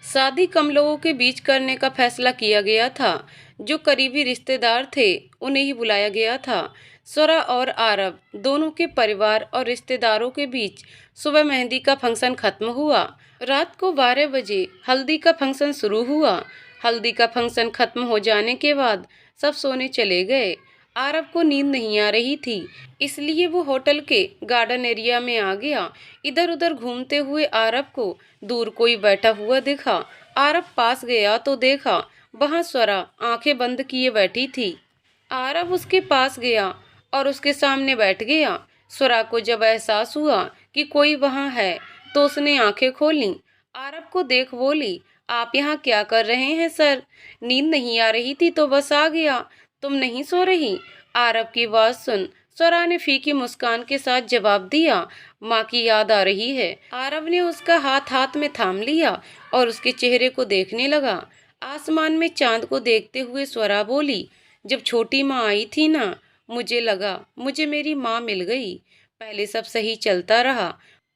शादी कम लोगों के बीच करने का फैसला किया गया था। जो करीबी रिश्तेदार थे उन्हें ही बुलाया गया था। स्वरा और आरव दोनों के परिवार और रिश्तेदारों के बीच सुबह मेहंदी का फंक्शन खत्म हुआ। रात को 12 बजे हल्दी का फंक्शन शुरू हुआ। हल्दी का फंक्शन खत्म हो जाने के बाद सब सोने चले गए। आरव को नींद नहीं आ रही थी, इसलिए वो होटल के गार्डन एरिया में आ गया। इधर उधर घूमते हुए आरव को दूर कोई बैठा हुआ दिखा। आरव पास गया तो देखा वहां स्वरा आंखें बंद किए बैठी थी। आरव उसके पास गया और उसके सामने बैठ गया। स्वरा को जब एहसास हुआ कि कोई वहां है तो उसने आंखें खोली। आरव को देख बोली, आप यहाँ क्या कर रहे हैं सर? नींद नहीं आ रही थी तो बस आ गया। तुम नहीं सो रही? आरव की आवाज सुन स्वरा ने फीकी मुस्कान के साथ जवाब दिया, माँ की याद आ रही है। आरव ने उसका हाथ हाथ में थाम लिया और उसके चेहरे को देखने लगा। आसमान में चांद को देखते हुए स्वरा बोली, जब छोटी माँ आई थी ना, मुझे लगा मुझे मेरी माँ मिल गई। पहले सब सही चलता रहा,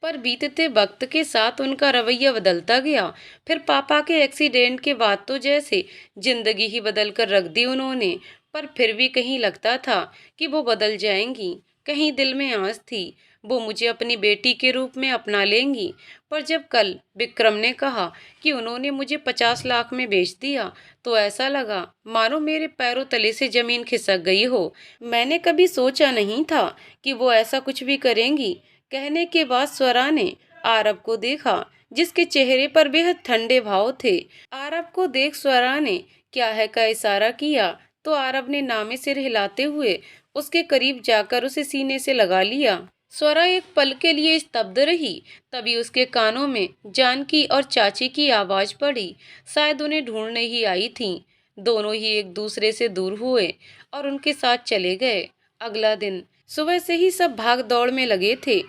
पर बीतते वक्त के साथ उनका रवैया बदलता गया। फिर पापा के एक्सीडेंट के बाद तो जैसे जिंदगी ही बदल कर रख दी उन्होंने। पर फिर भी कहीं लगता था कि वो बदल जाएंगी। कहीं दिल में आस थी वो मुझे अपनी बेटी के रूप में अपना लेंगी। पर जब कल विक्रम ने कहा कि उन्होंने मुझे 50 लाख में बेच दिया तो ऐसा लगा मानो मेरे पैरों तले से जमीन खिसक गई हो। मैंने कभी सोचा नहीं था कि वो ऐसा कुछ भी करेंगी। कहने के बाद स्वरा ने आरव को देखा, जिसके चेहरे पर बेहद ठंडे भाव थे। आरव को देख स्वरा ने क्या है का इशारा किया तो आरव ने नामे सिर हिलाते हुए उसके करीब जाकर उसे सीने से लगा लिया। स्वरा एक पल के लिए स्तब्ध रही। तभी उसके कानों में जानकी और चाची की आवाज पड़ी। शायद उन्हें ढूंढने ही आई थीं। दोनों ही एक दूसरे से दूर हुए और उनके साथ चले गए। अगला दिन सुबह से ही सब भाग दौड़ में लगे थे।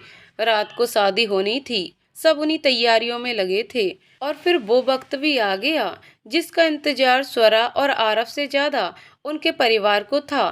रात को शादी होनी थी, सब उन्हीं तैयारियों में लगे थे। और फिर वो वक्त भी आ गया जिसका इंतजार स्वरा और आरव से ज्यादा उनके परिवार को था।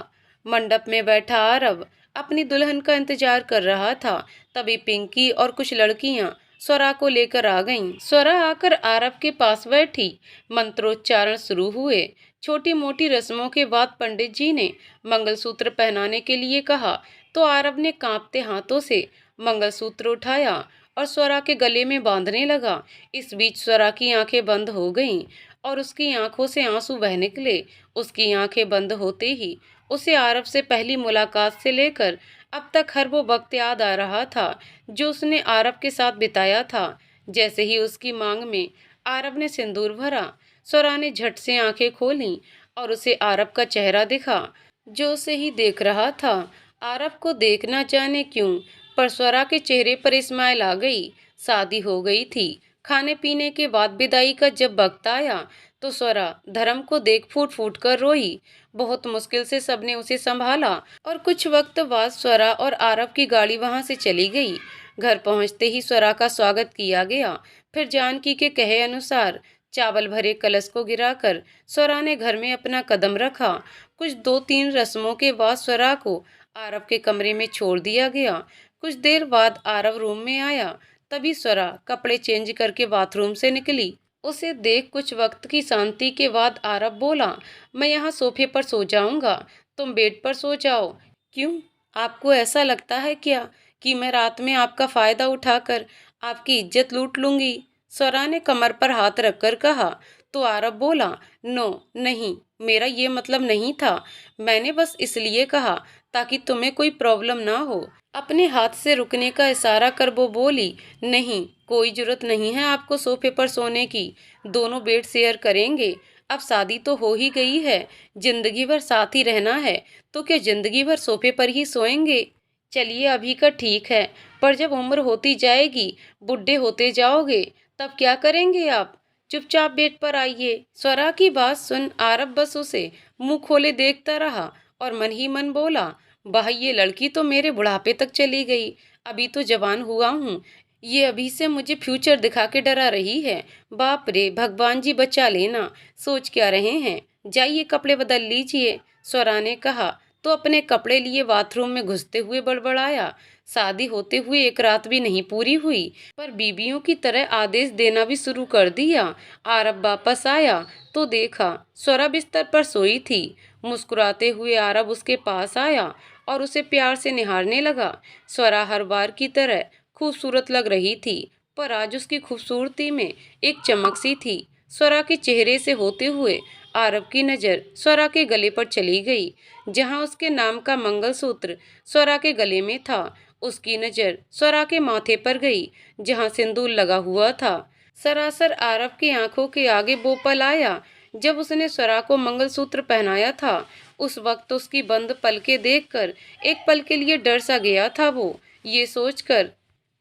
मंडप में बैठा आरव अपनी दुल्हन का इंतजार कर रहा था। तभी पिंकी और कुछ लड़कियां स्वरा को लेकर आ गईं। स्वरा आकर आरव के पास बैठी। मंत्रोच्चारण शुरू हुए। छोटी मोटी रस्मों के बाद पंडित जी ने मंगलसूत्र पहनाने के लिए कहा तो आरव ने कांपते हाथों से मंगलसूत्र उठाया और स्वरा के गले में बांधने लगा। इस बीच स्वरा की आंखें बंद हो गईं और उसकी आंखों से आंसू बह निकले। उसकी आंखें बंद होते ही उसे आरव से पहली मुलाकात से लेकर अब तक हर वो वक्त याद आ रहा था जो उसने आरव के साथ बिताया था। जैसे ही उसकी मांग में आरव ने सिंदूर भरा, स्वरा ने झट से आंखें खोलीं और उसे आरव का चेहरा दिखा जो उसे ही देख रहा था। आरव को देखना जाने क्यों, पर स्वरा के चेहरे पर स्माइल आ गई। शादी हो गई थी। खाने पीने के बाद विदाई का जब वक्त आया तो स्वरा धर्म को देख फूट फूट कर रोई। बहुत मुश्किल से सबने उसे संभाला और कुछ वक्त बाद स्वरा और आरव की गाड़ी वहां से चली गई। घर पहुंचते ही स्वरा का स्वागत किया गया। फिर जानकी के कहे अनुसार चावल भरे कलश को गिराकर स्वरा ने घर में अपना कदम रखा। कुछ 2-3 रस्मों के बाद स्वरा को आरव के कमरे में छोड़ दिया गया। कुछ देर बाद आरव रूम में आया। तभी स्वरा कपड़े चेंज करके बाथरूम से निकली। उसे देख कुछ वक्त की शांति के बाद आरव बोला, मैं यहाँ सोफे पर सो जाऊंगा, तुम बेड पर सो जाओ। क्यों, आपको ऐसा लगता है क्या कि मैं रात में आपका फायदा उठाकर आपकी इज्जत लूट लूंगी? स्वरा ने कमर पर हाथ रखकर कहा। तो आरव बोला, नो नहीं, मेरा ये मतलब नहीं था। मैंने बस इसलिए कहा ताकि तुम्हें कोई प्रॉब्लम ना हो। अपने हाथ से रुकने का इशारा कर वो बोली, नहीं, कोई जरूरत नहीं है आपको सोफे पर सोने की। दोनों बेड शेयर करेंगे। अब शादी तो हो ही गई है, जिंदगी भर साथ ही रहना है, तो क्या जिंदगी भर सोफे पर ही सोएंगे? चलिए अभी का ठीक है, पर जब उम्र होती जाएगी, बुढ़े होते जाओगे, तब क्या करेंगे आप? चुपचाप बेड पर आइए। स्वरा की बात सुन आरव बस उसे मुंह खोले देखता रहा और मन ही मन बोला, वाह, ये लड़की तो मेरे बुढ़ापे तक चली गई। अभी तो जवान हुआ हूँ, ये अभी से मुझे फ्यूचर दिखा के डरा रही है। बाप रे, भगवान जी बचा लेना। सोच क्या रहे हैं, जाइए कपड़े बदल लीजिए, स्वरा ने कहा। तो अपने कपड़े लिए बाथरूम में घुसते हुए बड़बड़ाया, शादी होते हुए एक रात भी नहीं पूरी हुई, पर बीवियों की तरह आदेश देना भी शुरू कर दिया। आरब वापस आया तो देखा स्वरा बिस्तर पर सोई थी। मुस्कुराते हुए आरब उसके पास आया और उसे प्यार से निहारने लगा। स्वरा हर बार की तरह खूबसूरत लग रही थी, पर आज उसकी खूबसूरती में एक चमक सी थी। स्वरा के चेहरे से होते हुए आरब की नज़र स्वरा के गले पर चली गई, जहां उसके नाम का मंगलसूत्र स्वरा के गले में था। उसकी नज़र स्वरा के माथे पर गई, जहां सिंदूर लगा हुआ था। सरासर आरब की आंखों के आगे वो पल आया जब उसने स्वरा को मंगलसूत्र पहनाया था। उस वक्त उसकी बंद पलकें देखकर एक पल के लिए डर सा गया था वो, ये सोचकर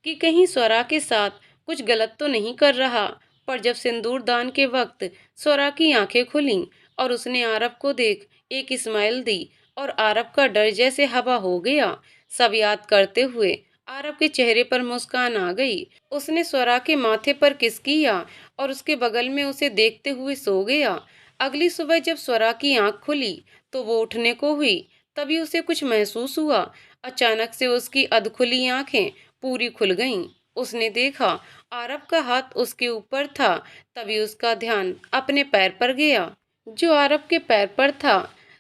कि कहीं स्वरा के साथ कुछ गलत तो नहीं कर रहा। पर जब सिंदूर दान के वक्त स्वरा की आंखें खुलीं और उसने आरब को देख एक स्माइल दी और आरब का डर जैसे हवा हो गया। सब याद करते हुए आरब के चेहरे पर मुस्कान आ गई। उसने स्वरा के माथे पर किस किया और उसके बगल में उसे देखते हुए सो गया। अगली सुबह जब स्वरा की आंख खुली तो वो उठने को हुई, तभी उसे कुछ महसूस हुआ। अचानक से उसकी अधखुली आंखें पूरी खुल गईं। उसने देखा आरब का हाथ उसके ऊपर था। तभी उसका ध्यान अपने पैर पर गया, जो आरब के पैर पर था।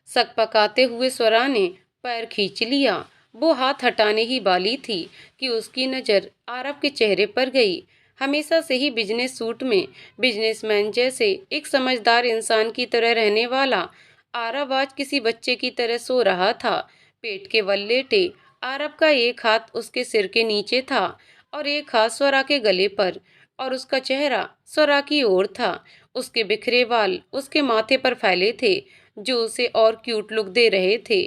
सकपकाते हुए स्वरा ने पैर खींच लिया। वो हाथ हटाने ही वाली थी कि उसकी नज़र आरब के चेहरे पर गई। हमेशा से ही बिजनेस सूट में बिजनेसमैन जैसे एक समझदार इंसान की तरह रहने वाला आरब आज किसी बच्चे की तरह सो रहा था। पेट के बल लेटे आरब का एक हाथ उसके सिर के नीचे था और एक हाथ स्वरा के गले पर, और उसका चेहरा स्वरा की ओर था। उसके बिखरे बाल उसके माथे पर फैले थे, जो उसे और क्यूट लुक दे रहे थे।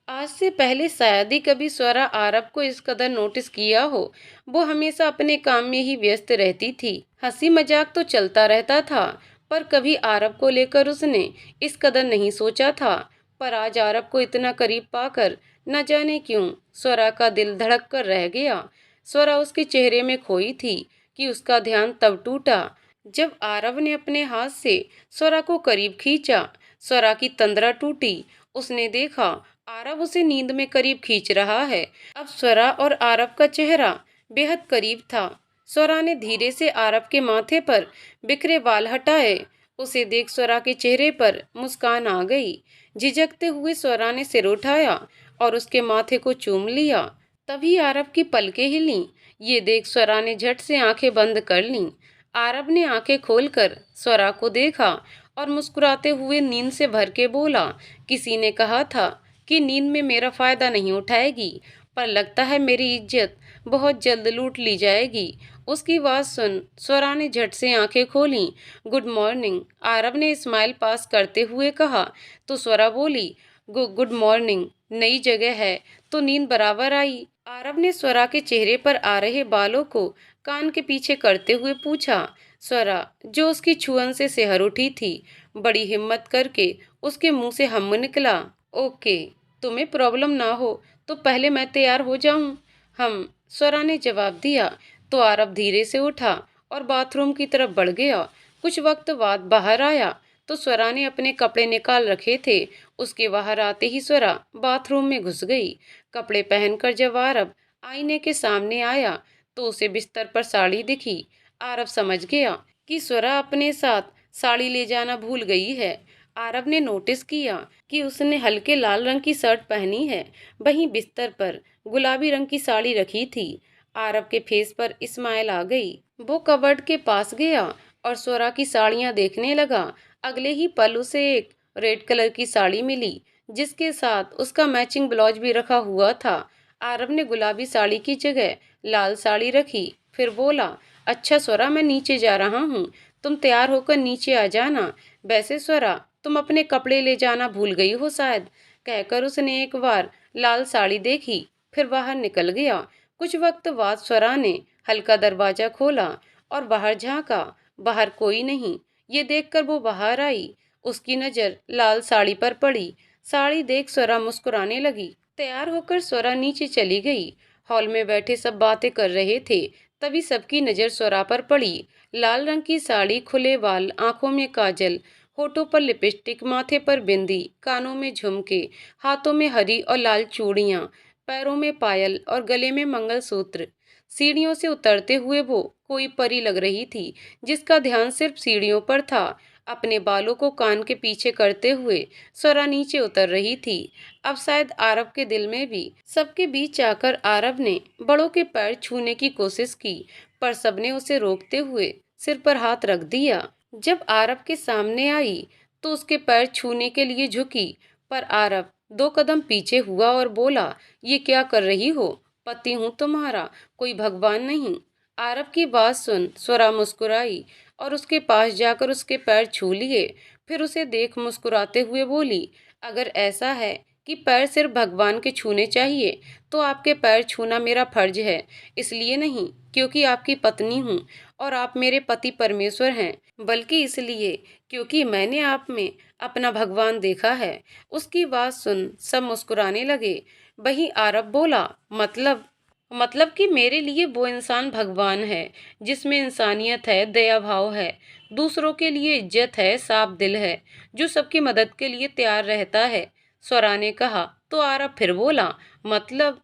आज से पहले शायद ही कभी स्वरा आरब को इस कदर नोटिस किया हो। वो हमेशा अपने काम में ही व्यस्त रहती थी। हंसी मजाक तो चलता रहता था, पर कभी आरब को लेकर उसने इस कदर नहीं सोचा था। पर आज आरब को इतना करीब पाकर न जाने क्यों स्वरा का दिल धड़क कर रह गया। स्वरा उसके चेहरे में खोई थी कि उसका ध्यान तब टूटा जब आरब ने अपने हाथ से स्वरा को करीब खींचा। स्वरा की तंद्रा टूटी। उसने देखा आरब उसे नींद में करीब खींच रहा है। अब स्वरा और आरब का चेहरा बेहद करीब था। स्वरा ने धीरे से आरब के माथे पर बिखरे बाल हटाए। उसे देख स्वरा के चेहरे पर मुस्कान आ गई। झिझकते हुए स्वरा ने सिर उठाया और उसके माथे को चूम लिया। तभी आरब की पलकें हिलीं। ये देख स्वरा ने झट से आंखें बंद कर लीं। आरब ने आंखें खोलकर स्वरा को देखा और मुस्कुराते हुए नींद से भर के बोला, किसी ने कहा था कि नींद में मेरा फायदा नहीं उठाएगी, पर लगता है मेरी इज्जत बहुत जल्द लूट ली जाएगी। उसकी बात सुन स्वरा ने झट से आंखें खोलीं। गुड मॉर्निंग, आरब ने स्माइल पास करते हुए कहा। तो स्वरा बोली, गुड मॉर्निंग, नई जगह है तो नींद बराबर आई। आरब ने स्वरा के चेहरे पर आ रहे बालों को कान के पीछे करते हुए पूछा। स्वरा, जो उसकी छुअन से सिहर उठी थी, बड़ी हिम्मत करके उसके मुंह से हम निकला, ओके, तुम्हें प्रॉब्लम ना हो तो पहले मैं तैयार हो जाऊं। हम, स्वरा ने जवाब दिया। तो आरब धीरे से उठा और बाथरूम की तरफ बढ़ गया। कुछ वक्त बाद बाहर आया तो स्वरा ने अपने कपड़े निकाल रखे थे। उसके बाहर आते ही स्वरा बाथरूम में घुस गई। कपड़े पहनकर जब आरब आईने के सामने आया तो उसे बिस्तर पर साड़ी दिखी। आरब समझ गया कि स्वरा अपने साथ साड़ी ले जाना भूल गई है। आरब ने नोटिस किया कि उसने हल्के लाल रंग की शर्ट पहनी है, वहीं बिस्तर पर गुलाबी रंग की साड़ी रखी थी। आरब के फेस पर स्माइल आ गई। वो कबर्ड के पास गया और स्वरा की साड़ियां देखने लगा। अगले ही पल उसे एक रेड कलर की साड़ी मिली, जिसके साथ उसका मैचिंग ब्लाउज भी रखा हुआ था। आरब ने गुलाबी साड़ी की जगह लाल साड़ी रखी, फिर बोला, अच्छा स्वरा, मैं नीचे जा रहा हूँ, तुम तैयार होकर नीचे आ जाना। वैसे स्वरा, तुम अपने कपड़े ले जाना भूल गई हो शायद। कहकर उसने एक बार लाल साड़ी देखी, फिर बाहर निकल गया। कुछ वक्त बाद स्वरा ने हल्का दरवाजा खोला और बाहर झांका। बाहर कोई नहीं। ये देखकर वो बाहर आई। उसकी नजर लाल साड़ी पर पड़ी। साड़ी देख स्वरा मुस्कुराने लगी। तैयार होकर स्वरा नीचे चली गई। हॉल में बैठे सब बातें कर रहे थे। तभी सबकी नजर स्वरा पर पड़ी। लाल रंग की साड़ी, खुले बाल, आंखों में काजल, होठों पर लिपस्टिक, माथे पर बिंदी, कानों में झुमके, हाथों में हरी और लाल चूड़ियां, पैरों में पायल और गले में मंगलसूत्र। सीढ़ियों से उतरते हुए वो कोई परी लग रही थी, जिसका ध्यान सिर्फ सीढ़ियों पर था। अपने बालों को कान के पीछे करते हुए स्वरा नीचे उतर रही थी। अब शायद आरव के दिल में भी सबके बीच आकर आरव ने बड़ों के पैर छूने की कोशिश की, पर सबने उसे रोकते हुए सिर पर हाथ रख दिया। जब आरव के सामने आई तो उसके पैर छूने के लिए झुकी, पर आरव 2 कदम पीछे हुआ और बोला, ये क्या कर रही हो? पति हूं तुम्हारा, कोई भगवान नहीं। आरव की बात सुन स्वरा मुस्कुराई और उसके पास जाकर उसके पैर छू लिए। फिर उसे देख मुस्कुराते हुए बोली, अगर ऐसा है कि पैर सिर्फ भगवान के छूने चाहिए तो आपके पैर छूना मेरा फर्ज है। इसलिए नहीं क्योंकि आपकी पत्नी हूँ और आप मेरे पति परमेश्वर हैं, बल्कि इसलिए क्योंकि मैंने आप में अपना भगवान देखा है। उसकी बात सुन सब मुस्कुराने लगे। वहीं आरव बोला, मतलब कि मेरे लिए वो इंसान भगवान है जिसमें इंसानियत है, दया भाव है, दूसरों के लिए इज्जत है, साफ दिल है, जो सबकी मदद के लिए तैयार रहता है। स्वरा ने कहा तो आरव फिर बोला, मतलब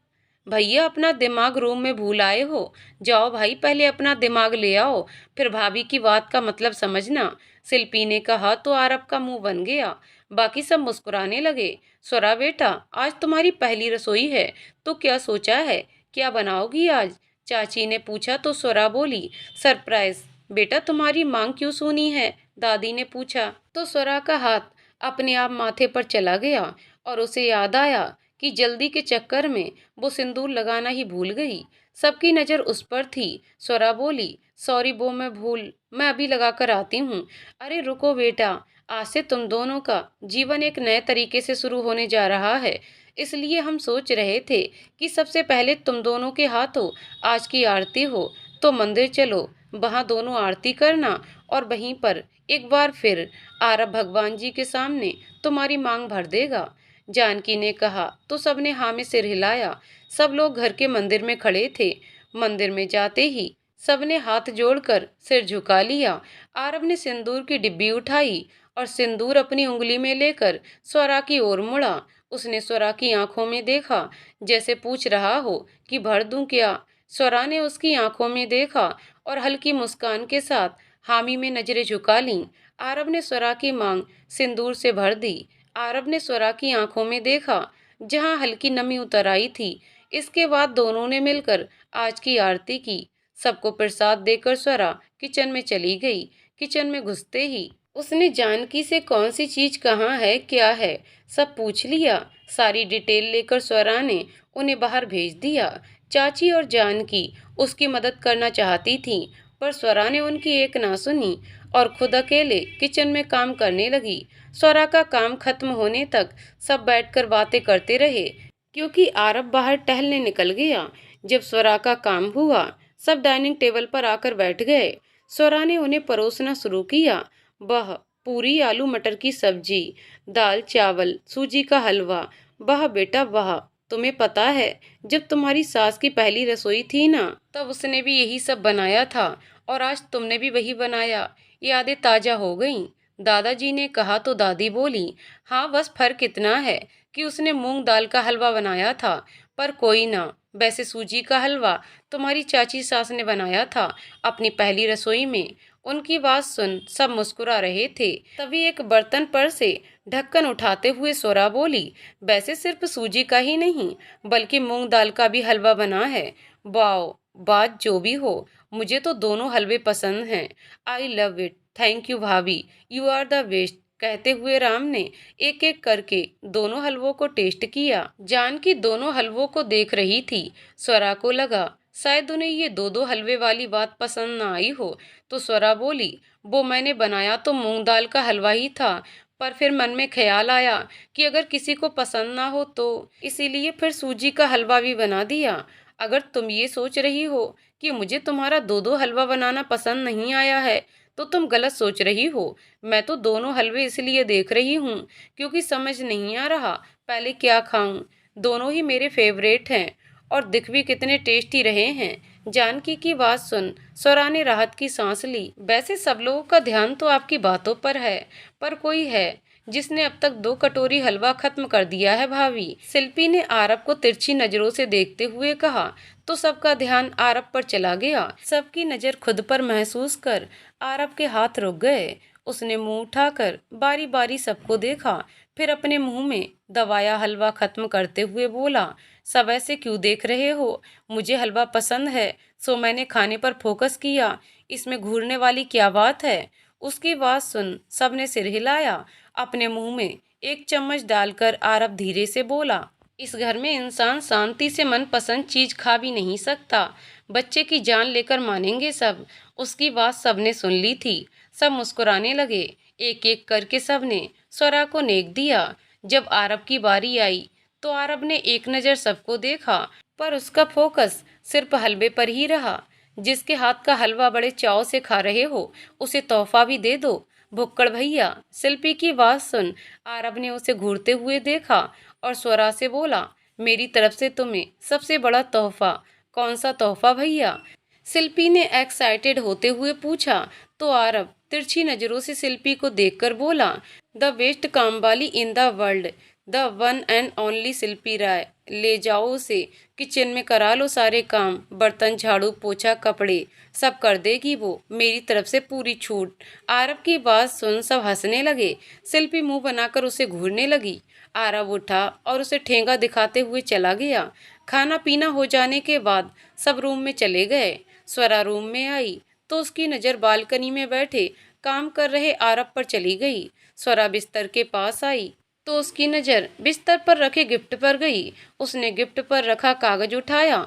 भैया अपना दिमाग रूम में भूल आए हो। जाओ भाई पहले अपना दिमाग ले आओ, फिर भाभी की बात का मतलब समझना। शिल्पी ने कहा तो आरव का मुंह बन गया। बाकी सब मुस्कुराने लगे। स्वरा बेटा, आज तुम्हारी पहली रसोई है तो क्या सोचा है, क्या बनाओगी आज? चाची ने पूछा तो स्वरा बोली, सरप्राइज। बेटा तुम्हारी मांग क्यों सुनी है? दादी ने पूछा तो स्वरा का हाथ अपने आप माथे पर चला गया और उसे याद आया कि जल्दी के चक्कर में वो सिंदूर लगाना ही भूल गई। सबकी नज़र उस पर थी। स्वरा बोली, सॉरी वो मैं अभी लगा कर आती हूँ। अरे रुको बेटा, आज से तुम दोनों का जीवन एक नए तरीके से शुरू होने जा रहा है, इसलिए हम सोच रहे थे कि सबसे पहले तुम दोनों के हाथों आज की आरती हो। तो मंदिर चलो, वहाँ दोनों आरती करना और वहीं पर एक बार फिर आरव भगवान जी के सामने तुम्हारी मांग भर देगा। जानकी ने कहा तो सबने हाँ में सिर हिलाया। सब लोग घर के मंदिर में खड़े थे। मंदिर में जाते ही सबने हाथ जोड़कर सिर झुका लिया। आरव ने सिंदूर की डिब्बी उठाई और सिंदूर अपनी उंगली में लेकर स्वरा की ओर मुड़ा। उसने स्वरा की आंखों में देखा, जैसे पूछ रहा हो कि भर दूं क्या। स्वरा ने उसकी आंखों में देखा और हल्की मुस्कान के साथ हामी में नजरें झुका लीं। आरव ने स्वरा की मांग सिंदूर से भर दी। आरव ने स्वरा की आंखों में देखा, जहां हल्की नमी उतर आई थी। इसके बाद दोनों ने मिलकर आज की आरती की। सबको प्रसाद देकर स्वरा किचन में चली गई। किचन में घुसते ही उसने जानकी से कौन सी चीज कहाँ है, क्या है, सब पूछ लिया। सारी डिटेल लेकर स्वरा ने उन्हें बाहर भेज दिया। चाची और जानकी उसकी मदद करना चाहती थी, पर स्वरा ने उनकी एक ना सुनी और खुद अकेले किचन में काम करने लगी। स्वरा का काम खत्म होने तक सब बैठकर बातें करते रहे, क्योंकि आरव बाहर टहलने निकल गया। जब स्वरा का काम हुआ, सब डाइनिंग टेबल पर आकर बैठ गए। स्वरा ने उन्हें परोसना शुरू किया। वह पूरी, आलू मटर की सब्जी, दाल चावल, सूजी का हलवा। वाह बेटा वाह, तुम्हें पता है जब तुम्हारी सास की पहली रसोई थी ना, तब उसने भी यही सब बनाया था और आज तुमने भी वही बनाया। यादें ताजा हो गईं। दादाजी ने कहा तो दादी बोली, हाँ बस फर्क इतना है कि उसने मूंग दाल का हलवा बनाया था, पर कोई ना, वैसे सूजी का हलवा तुम्हारी चाची सास ने बनाया था अपनी पहली रसोई में। उनकी बात सुन सब मुस्कुरा रहे थे। तभी एक बर्तन पर से ढक्कन उठाते हुए स्वरा बोली, वैसे सिर्फ सूजी का ही नहीं बल्कि मूंग दाल का भी हलवा बना है। वाओ, बात जो भी हो, मुझे तो दोनों हलवे पसंद हैं। I love it, thank you भाभी, यू आर द बेस्ट। कहते हुए राम ने एक एक करके दोनों हलवों को टेस्ट किया। जानकी दोनों हलवों को देख रही थी। स्वरा को लगा शायद उन्हें ये दो दो हलवे वाली बात पसंद ना आई हो, तो स्वरा बोली, वो मैंने बनाया तो मूंग दाल का हलवा ही था, पर फिर मन में ख्याल आया कि अगर किसी को पसंद ना हो तो, इसीलिए फिर सूजी का हलवा भी बना दिया। अगर तुम ये सोच रही हो कि मुझे तुम्हारा दो दो हलवा बनाना पसंद नहीं आया है, तो तुम गलत सोच रही हो। मैं तो दोनों हलवे इसलिए देख रही हूँ क्योंकि समझ नहीं आ रहा पहले क्या खाऊं। दोनों ही मेरे फेवरेट हैं और दिख भी कितने टेस्टी रहे हैं। जानकी की बात सुन स्वरा ने राहत की सांस ली। वैसे सब लोगों का ध्यान तो आपकी बातों पर है, पर कोई है जिसने अब तक 2 कटोरी हलवा खत्म कर दिया है भाभी। शिल्पी ने आरब को तिरछी नजरों से देखते हुए कहा। तो सबका ध्यान आरब पर चला गया। सबकी नजर खुद पर महसूस कर आरब के हाथ रुक गए। उसने मुंह उठाकर बारी बारी सबको देखा, फिर अपने मुंह में दबाया हलवा खत्म करते हुए बोला, सब ऐसे क्यों देख रहे हो? मुझे हलवा पसंद है, सो मैंने खाने पर फोकस किया। इसमें घूरने वाली क्या बात है? उसकी बात सुन सबने सिर हिलाया। अपने मुंह में एक चम्मच डालकर आरब धीरे से बोला, इस घर में इंसान शांति से मनपसंद चीज खा भी नहीं सकता। बच्चे की जान लेकर मानेंगे सब। उसकी बात सबने सुन ली थी। सब मुस्कुराने लगे। एक एक करके सबने स्वरा को नेक दिया। जब आरब की बारी आई तो आरब ने एक नज़र सबको देखा, पर उसका फोकस सिर्फ हलवे पर ही रहा। जिसके हाथ का हलवा बड़े चाव से खा रहे हो उसे तोहफा भी दे दो। भुक्कड़ भैया। शिल्पी की बात सुन आरब ने उसे घूरते हुए देखा और स्वरा से बोला, मेरी तरफ से तुम्हें सबसे बड़ा तोहफा। कौन सा तोहफा भैया? शिल्पी ने एक्साइटेड होते हुए पूछा। तो आरब तिरछी नजरों से शिल्पी को देखकर बोला, द बेस्ट काम वाली in the world, the one and only Shilpi Rai. ले जाओ उसे किचन में, करा लो सारे काम, बर्तन झाड़ू पोछा कपड़े सब कर देगी वो। मेरी तरफ से पूरी छूट। आरब की बात सुन सब हंसने लगे। शिल्पी मुंह बनाकर उसे घूरने लगी। आरब उठा और उसे ठेंगा दिखाते हुए चला गया। खाना पीना हो जाने के बाद सब रूम में चले गए। स्वरा रूम में आई तो उसकी नज़र बालकनी में बैठे काम कर रहे आरब पर चली गई। स्वरा बिस्तर के पास आई तो उसकी नज़र बिस्तर पर रखे गिफ्ट पर गई। उसने गिफ्ट पर रखा कागज उठाया।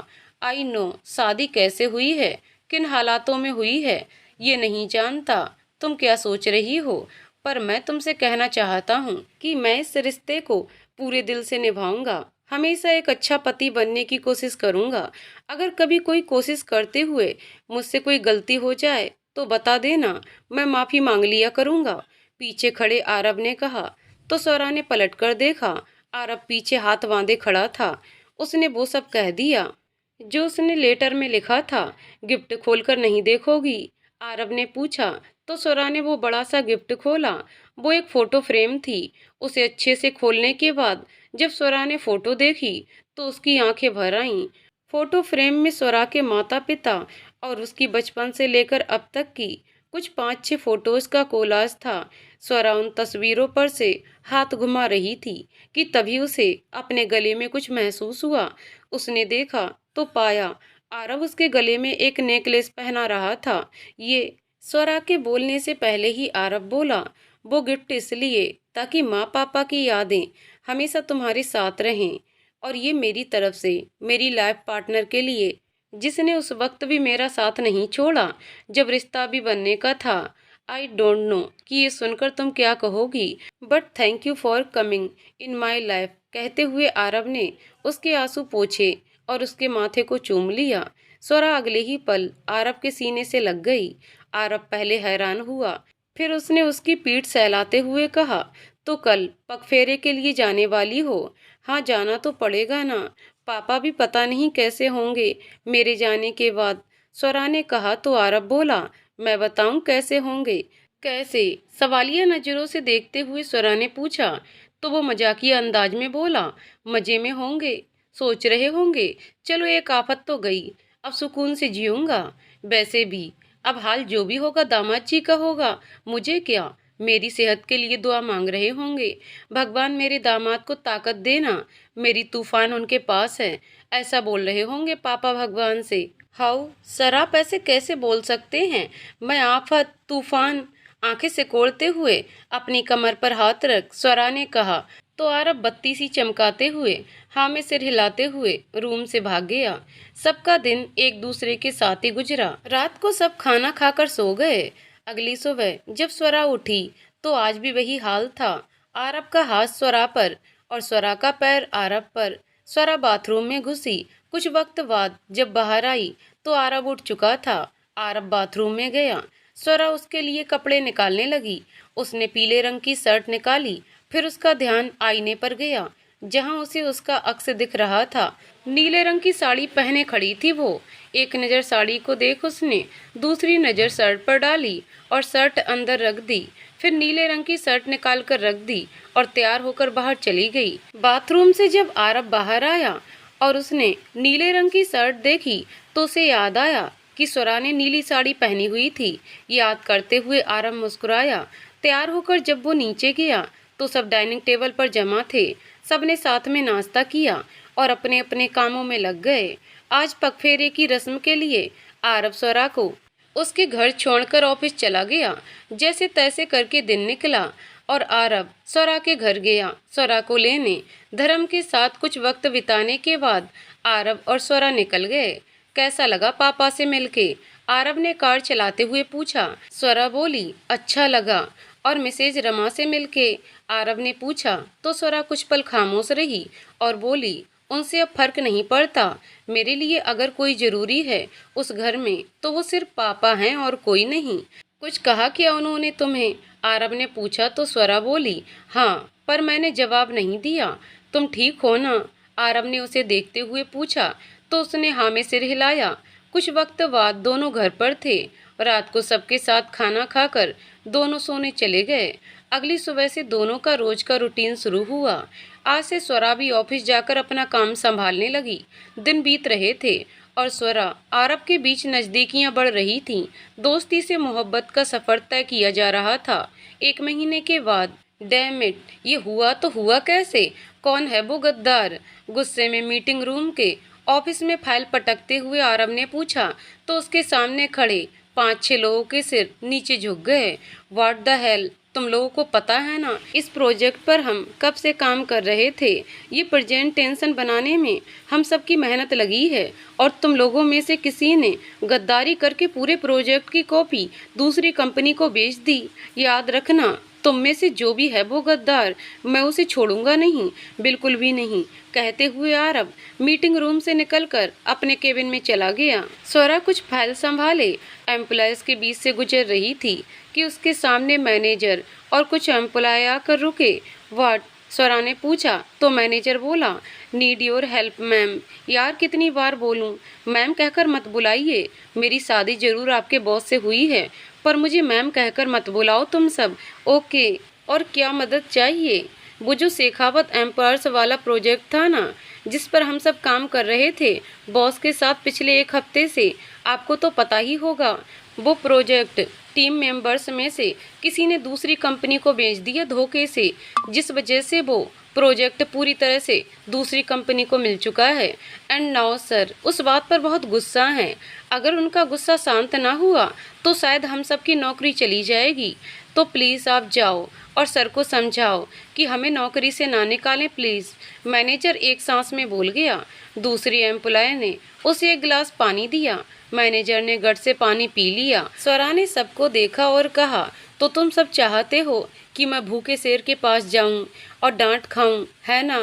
आई नो शादी कैसे हुई है, किन हालातों में हुई है, ये नहीं जानता तुम क्या सोच रही हो, पर मैं तुमसे कहना चाहता हूँ कि मैं इस रिश्ते को पूरे दिल से निभाऊंगा। हमेशा एक अच्छा पति बनने की कोशिश करूंगा। अगर कभी कोई कोशिश करते हुए मुझसे कोई गलती हो जाए तो बता देना, मैं माफ़ी मांग लिया करूंगा। पीछे खड़े आरब ने कहा। तो स्वरा ने पलटकर देखा। आरब पीछे हाथ बांधे खड़ा था। उसने वो सब कह दिया जो उसने लेटर में लिखा था। गिफ्ट खोलकर नहीं देखोगी? आरब ने पूछा। तो स्वरा ने वो बड़ा सा गिफ्ट खोला। वो एक फोटो फ्रेम थी। उसे अच्छे से खोलने के बाद जब स्वरा ने फोटो देखी तो उसकी आंखें भर आईं। फोटो फ्रेम में स्वरा के माता पिता और उसकी बचपन से लेकर अब तक की कुछ 5-6 फोटोज का कोलाज था। स्वरा उन तस्वीरों पर से हाथ घुमा रही थी कि तभी उसे अपने गले में कुछ महसूस हुआ। उसने देखा तो पाया आरव उसके गले में एक नेकलेस पहना रहा था। ये स्वरा के बोलने से पहले ही आरव बोला, वो गिफ्ट इसलिए ताकि माँ पापा की यादें हमेशा तुम्हारे साथ रहें, और ये मेरी तरफ से मेरी लाइफ पार्टनर के लिए, जिसने उस वक्त भी मेरा साथ नहीं छोड़ा जब रिश्ता भी बनने का था। आई डोंट नो कि ये सुनकर तुम क्या कहोगी, but thank you for coming in my life. कहते हुए आरब ने उसके आंसू पोंछे और उसके माथे को चूम लिया। स्वरा अगले ही पल आरब के सीने से लग गई। आरब पहले हैरान हुआ, फिर उसने उसकी पीठ सहलाते हुए कहा, तो कल पगफेरे के लिए जाने वाली हो? हाँ जाना तो पड़ेगा ना, पापा भी पता नहीं कैसे होंगे मेरे जाने के बाद। स्वरा ने कहा तो आरब बोला, मैं बताऊं कैसे होंगे? कैसे? सवालिया नजरों से देखते हुए स्वरा ने पूछा। तो वो मजाकिया अंदाज में बोला, मजे में होंगे, सोच रहे होंगे चलो एक आफत तो गई, अब सुकून से जीऊंगा। वैसे भी अब हाल जो भी होगा दामाद जी का होगा, मुझे क्या। मेरी सेहत के लिए दुआ मांग रहे होंगे, भगवान मेरे दामाद को ताकत देना, मेरी तूफान उनके पास है, ऐसा बोल रहे होंगे पापा भगवान से। हाउ सर आप ऐसे कैसे बोल सकते हैं? मैं आफत तूफान? आंखें सिकोड़ते हुए अपनी कमर पर हाथ रख स्वरा ने कहा। तो आरब बत्ती सी चमकाते हुए हाँ में सिर हिलाते हुए रूम से भाग गया। सबका दिन एक दूसरे के साथ ही गुजरा। रात को सब खाना खाकर सो गए। अगली सुबह जब स्वरा उठी तो आज भी वही हाल था। आरब का हाथ स्वरा पर और स्वरा का पैर आरब पर। स्वरा बाथरूम में घुसी। कुछ वक्त बाद जब बाहर आई तो आरब उठ चुका था। आरब बाथरूम में गया। स्वरा उसके लिए कपड़े निकालने लगी। उसने पीले रंग की शर्ट निकाली। फिर उसका ध्यान आईने पर गया जहां उसे उसका अक्स दिख रहा था। नीले रंग की साड़ी पहने खड़ी थी वो। एक नज़र साड़ी को देख उसने दूसरी नज़र शर्ट पर डाली और शर्ट अंदर रख दी। फिर नीले रंग की शर्ट निकाल कर रख दी और तैयार होकर बाहर चली गई। बाथरूम से जब आरव बाहर आया और उसने नीले रंग की शर्ट देखी तो उसे याद आया कि स्वरा ने नीली साड़ी पहनी हुई थी। याद करते हुए आरव मुस्कुराया। तैयार होकर जब वो नीचे गया तो सब डाइनिंग टेबल पर जमा थे। सबने साथ में नाश्ता किया और अपने अपने कामों में लग गए। आज पगफेरे की रस्म के लिए आरव स्वरा को उसके घर छोड़कर ऑफिस चला गया। जैसे तैसे करके दिन निकला और आरव स्वरा के घर गया स्वरा को लेने। धर्म के साथ कुछ वक्त बिताने के बाद आरव और स्वरा निकल गए। कैसा लगा पापा से मिलके? आरव ने कार चलाते हुए पूछा। स्वरा बोली, अच्छा लगा। और मिसेज रमा से मिलके? आरव ने पूछा तो स्वरा कुछ पल खामोश रही और बोली, उनसे अब फर्क नहीं पड़ता। मेरे लिए अगर कोई जरूरी है उस घर में तो वो सिर्फ पापा हैं और कोई नहीं। कुछ कहा क्या उन्होंने तुम्हें? आरव ने पूछा तो स्वरा बोली, हाँ, पर मैंने जवाब नहीं दिया। तुम ठीक हो ना? आरव ने उसे देखते हुए पूछा तो उसने हाँ में सिर हिलाया। कुछ वक्त बाद दोनों घर पर थे। रात को सबके साथ खाना खाकर दोनों सोने चले गए। अगली सुबह से दोनों का रोज का रूटीन शुरू हुआ। आज से स्वरा भी ऑफिस जाकर अपना काम संभालने लगी। दिन बीत रहे थे और स्वरा आरव के बीच नज़दीकियां बढ़ रही थीं। दोस्ती से मोहब्बत का सफ़र तय किया जा रहा था। 1 महीने के बाद डैम इट, ये हुआ तो हुआ कैसे? कौन है वो गद्दार? गुस्से में मीटिंग रूम के ऑफिस में फाइल पटकते हुए आरव ने पूछा तो उसके सामने खड़े 5-6 लोगों के सिर नीचे झुक गए। व्हाट द हेल, तुम लोगों को पता है ना इस प्रोजेक्ट पर हम कब से काम कर रहे थे? ये प्रेजेंटेशन बनाने में हम सबकी मेहनत लगी है और तुम लोगों में से किसी ने गद्दारी करके पूरे प्रोजेक्ट की कॉपी दूसरी कंपनी को बेच दी। याद रखना, तुम में से जो भी है वो गद्दार, मैं उसे छोड़ूंगा नहीं, बिल्कुल भी नहीं। कहते हुए आरव मीटिंग रूम से निकलकर अपने केबिन में चला गया। स्वरा कुछ फाइल संभाले एम्प्लॉयज के बीच से गुजर रही थी कि उसके सामने मैनेजर और कुछ एम्प्लॉय आकर रुके। व्हाट? स्वरा ने पूछा तो मैनेजर बोला, नीड योर हेल्प मैम। यार कितनी बार बोलूं, मैम कहकर मत बुलाइए। मेरी शादी जरूर आपके बॉस से हुई है पर मुझे मैम कहकर मत बुलाओ तुम सब। ओके, और क्या मदद चाहिए? वो जो शेखावत एम्पायर्स वाला प्रोजेक्ट था ना जिस पर हम सब काम कर रहे थे बॉस के साथ पिछले 1 हफ्ते से, आपको तो पता ही होगा। वो प्रोजेक्ट टीम मेंबर्स में से किसी ने दूसरी कंपनी को बेच दिया धोखे से, जिस वजह से वो प्रोजेक्ट पूरी तरह से दूसरी कंपनी को मिल चुका है। एंड नाउ सर उस बात पर बहुत गुस्सा हैं। अगर उनका गुस्सा शांत ना हुआ तो शायद हम सब की नौकरी चली जाएगी। तो प्लीज़ आप जाओ और सर को समझाओ कि हमें नौकरी से ना निकालें प्लीज़। मैनेजर एक सांस में बोल गया। दूसरी एम्प्लॉय ने उसे 1 गिलास पानी दिया। मैनेजर ने गट से पानी पी लिया। स्वरा ने सबको देखा और कहा, तो तुम सब चाहते हो कि मैं भूखे शेर के पास जाऊं और डांट खाऊं, है ना?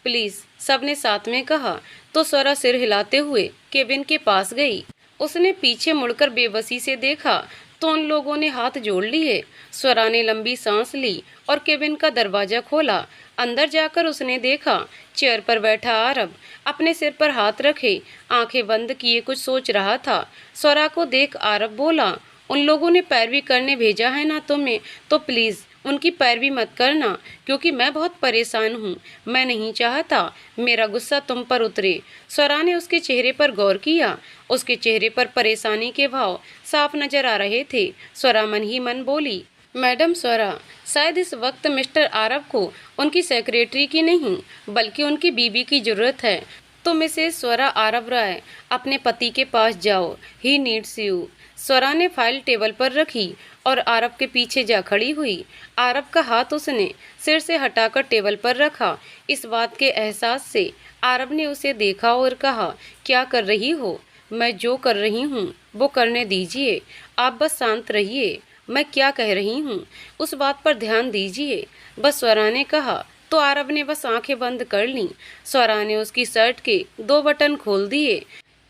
प्लीज़, सबने साथ में कहा। तो स्वरा सिर हिलाते हुए केबिन के पास गई। उसने पीछे मुड़कर बेबसी से देखा तो उन लोगों ने हाथ जोड़ लिए। स्वरा ने लंबी सांस ली और केबिन का दरवाजा खोला। अंदर जाकर उसने देखा चेयर पर बैठा आरव अपने सिर पर हाथ रखे आंखें बंद किए कुछ सोच रहा था। स्वरा को देख आरव बोला, उन लोगों ने पैरवी करने भेजा है ना तुम्हें, तो प्लीज़ उनकी पैरवी मत करना क्योंकि मैं बहुत परेशान हूँ। मैं नहीं चाहता मेरा गुस्सा तुम पर उतरे। स्वरा ने उसके चेहरे पर गौर किया। उसके चेहरे पर परेशानी के भाव साफ नजर आ रहे थे। स्वरा मन ही मन बोली, मैडम स्वरा, शायद इस वक्त मिस्टर आरव को उनकी सेक्रेटरी की नहीं बल्कि उनकी बीबी की ज़रूरत है। तो मिसेस स्वरा आरव राय अपने पति के पास जाओ, ही नीड्स यू। स्वरा ने फाइल टेबल पर रखी और आरव के पीछे जा खड़ी हुई। आरव का हाथ उसने सिर से हटाकर टेबल पर रखा। इस बात के एहसास से आरव ने उसे देखा और कहा, क्या कर रही हो? मैं जो कर रही हूँ वो करने दीजिए, आप बस शांत रहिए। मैं क्या कह रही हूँ उस बात पर ध्यान दीजिए, बस स्वरा ने कहा। तो आरव ने बस आंखें बंद कर लीं। स्वरा ने उसकी शर्ट के 2 बटन खोल दिए।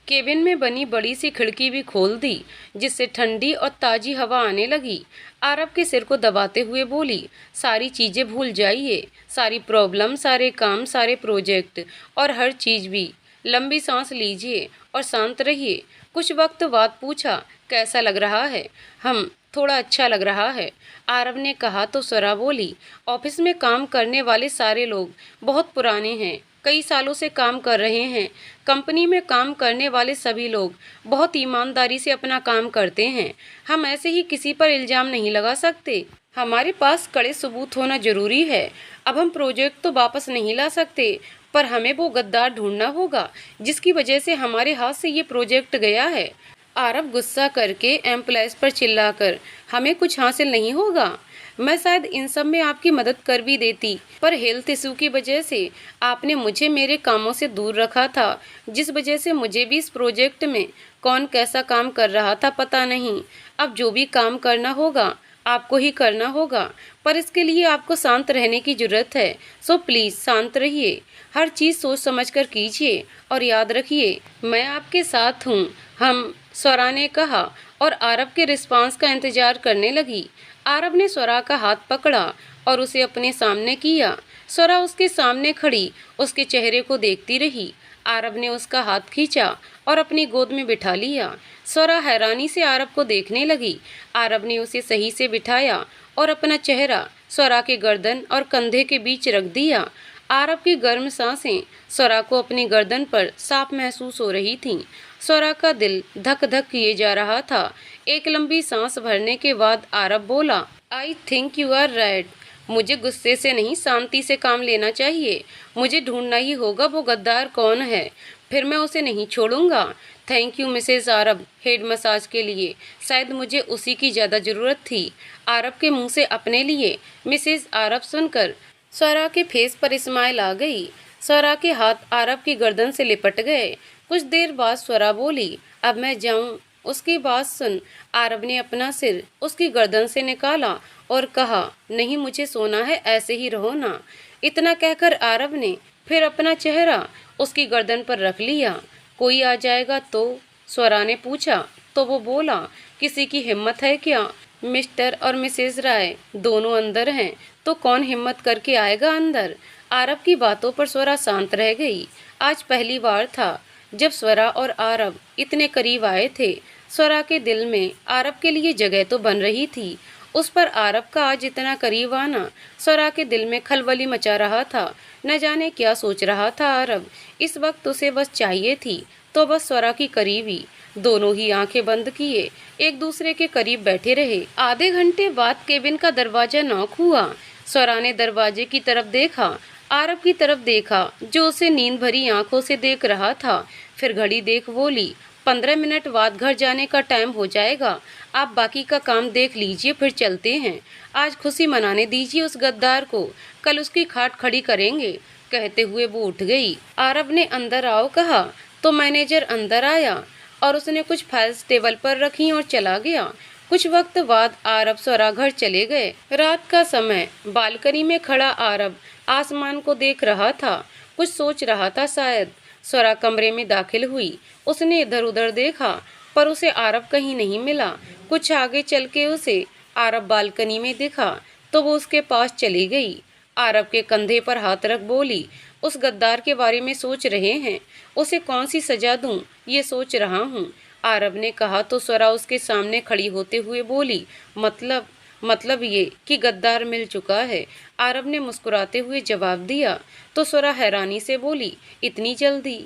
केबिन में बनी बड़ी सी खिड़की भी खोल दी जिससे ठंडी और ताज़ी हवा आने लगी। आरव के सिर को दबाते हुए बोली, सारी चीज़ें भूल जाइए, सारी प्रॉब्लम, सारे काम, सारे प्रोजेक्ट और हर चीज़ भी। लंबी सांस लीजिए और शांत रहिए। कुछ वक्त बाद पूछा, कैसा लग रहा है? हम थोड़ा अच्छा लग रहा है, आरव ने कहा तो स्वरा बोली, ऑफिस में काम करने वाले सारे लोग बहुत पुराने हैं, कई सालों से काम कर रहे हैं। कंपनी में काम करने वाले सभी लोग बहुत ईमानदारी से अपना काम करते हैं। हम ऐसे ही किसी पर इल्ज़ाम नहीं लगा सकते। हमारे पास कड़े सबूत होना जरूरी है। अब हम प्रोजेक्ट तो वापस नहीं ला सकते, पर हमें वो गद्दार ढूंढना होगा जिसकी वजह से हमारे हाथ से ये प्रोजेक्ट गया है। आरव गुस्सा करके एम्प्लॉयज़ पर चिल्लाकर, हमें कुछ हासिल नहीं होगा। मैं शायद इन सब में आपकी मदद कर भी देती, पर हेल्थ इशू की वजह से आपने मुझे मेरे कामों से दूर रखा था, जिस वजह से मुझे भी इस प्रोजेक्ट में कौन कैसा काम कर रहा था पता नहीं। अब जो भी काम करना होगा आपको ही करना होगा, पर इसके लिए आपको शांत रहने की जरूरत है। सो प्लीज़ शांत रहिए, हर चीज़ सोच समझ कर कीजिए और याद रखिए मैं आपके साथ हूँ। हम स्वरा ने कहा और आरव के रिस्पांस का इंतजार करने लगी। आरव ने स्वरा का हाथ पकड़ा और उसे अपने सामने किया। स्वरा उसके सामने खड़ी उसके चेहरे को देखती रही। आरव ने उसका हाथ खींचा और अपनी गोद में बिठा लिया। स्वरा हैरानी से आरव को देखने लगी। आरव ने उसे सही से बिठाया और अपना चेहरा स्वरा के गर्दन और कंधे के बीच रख दिया। आरव की गर्म सांसें स्वरा को अपनी गर्दन पर साफ महसूस हो रही थीं। स्वरा का दिल धक धक किए जा रहा था। एक लंबी सांस भरने के बाद आरव बोला, I think you are right. मुझे गुस्से से नहीं शांति से काम लेना चाहिए। मुझे ढूंढना ही होगा वो गद्दार कौन है, फिर मैं उसे नहीं छोड़ूंगा। Thank you Mrs Aarav head massage के लिए, शायद मुझे उसी की ज़्यादा ज़रूरत थी। आरव के मुंह से अपने लिए मिसेज आरव सुनकर स्वरा के फेस पर स्माइल आ गई। स्वरा के हाथ आरव की गर्दन से लिपट गए। कुछ देर बाद स्वरा बोली, अब मैं जाऊं? उसकी बात सुन आरव ने अपना सिर उसकी गर्दन से निकाला और कहा, नहीं मुझे सोना है, ऐसे ही रहो ना। इतना कहकर आरव ने फिर अपना चेहरा उसकी गर्दन पर रख लिया। कोई आ जाएगा तो? स्वरा ने पूछा तो वो बोला, किसी की हिम्मत है क्या? मिस्टर और मिसेज राय दोनों अंदर हैं, तो कौन हिम्मत करके आएगा अंदर? आरव की बातों पर स्वरा शांत रह गई। आज पहली बार था जब स्वरा और आरव इतने करीब आए थे। स्वरा के दिल में आरव के लिए जगह तो बन रही थी, उस पर आरव का आज इतना करीब आना स्वरा के दिल में खलबली मचा रहा था। न जाने क्या सोच रहा था आरव। इस वक्त उसे बस चाहिए थी तो बस स्वरा की करीबी। दोनों ही आंखें बंद किए एक दूसरे के करीब बैठे रहे। आधे घंटे बाद केबिन का दरवाजा नॉक हुआ। स्वरा ने दरवाजे की तरफ देखा, आरव की तरफ देखा जो उसे नींद भरी आंखों से देख रहा था। फिर घड़ी देख बोली, 15 मिनट बाद घर जाने का टाइम हो जाएगा। आप बाकी का काम देख लीजिए, फिर चलते हैं। आज खुशी मनाने दीजिए उस गद्दार को, कल उसकी खाट खड़ी करेंगे। कहते हुए वो उठ गई। आरव ने अंदर आओ कहा तो मैनेजर अंदर आया और उसने कुछ फाइल्स टेबल पर रखी और चला गया। कुछ वक्त बाद आरव स्वरा घर चले गए। रात का समय, बालकनी में खड़ा आरव आसमान को देख रहा था, कुछ सोच रहा था शायद। स्वरा कमरे में दाखिल हुई। उसने इधर उधर देखा पर उसे आरव कहीं नहीं मिला। कुछ आगे चल के उसे आरव बालकनी में दिखा तो वो उसके पास चली गई। आरव के कंधे पर हाथ रख बोली, उस गद्दार के बारे में सोच रहे हैं, उसे कौन सी सजा दूं ये सोच रहा हूँ। आरव ने कहा तो स्वरा उसके सामने खड़ी होते हुए बोली, मतलब ये कि गद्दार मिल चुका है। आरव ने मुस्कुराते हुए जवाब दिया तो स्वरा हैरानी से बोली, इतनी जल्दी?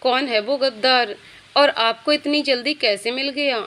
कौन है वो गद्दार और आपको इतनी जल्दी कैसे मिल गया?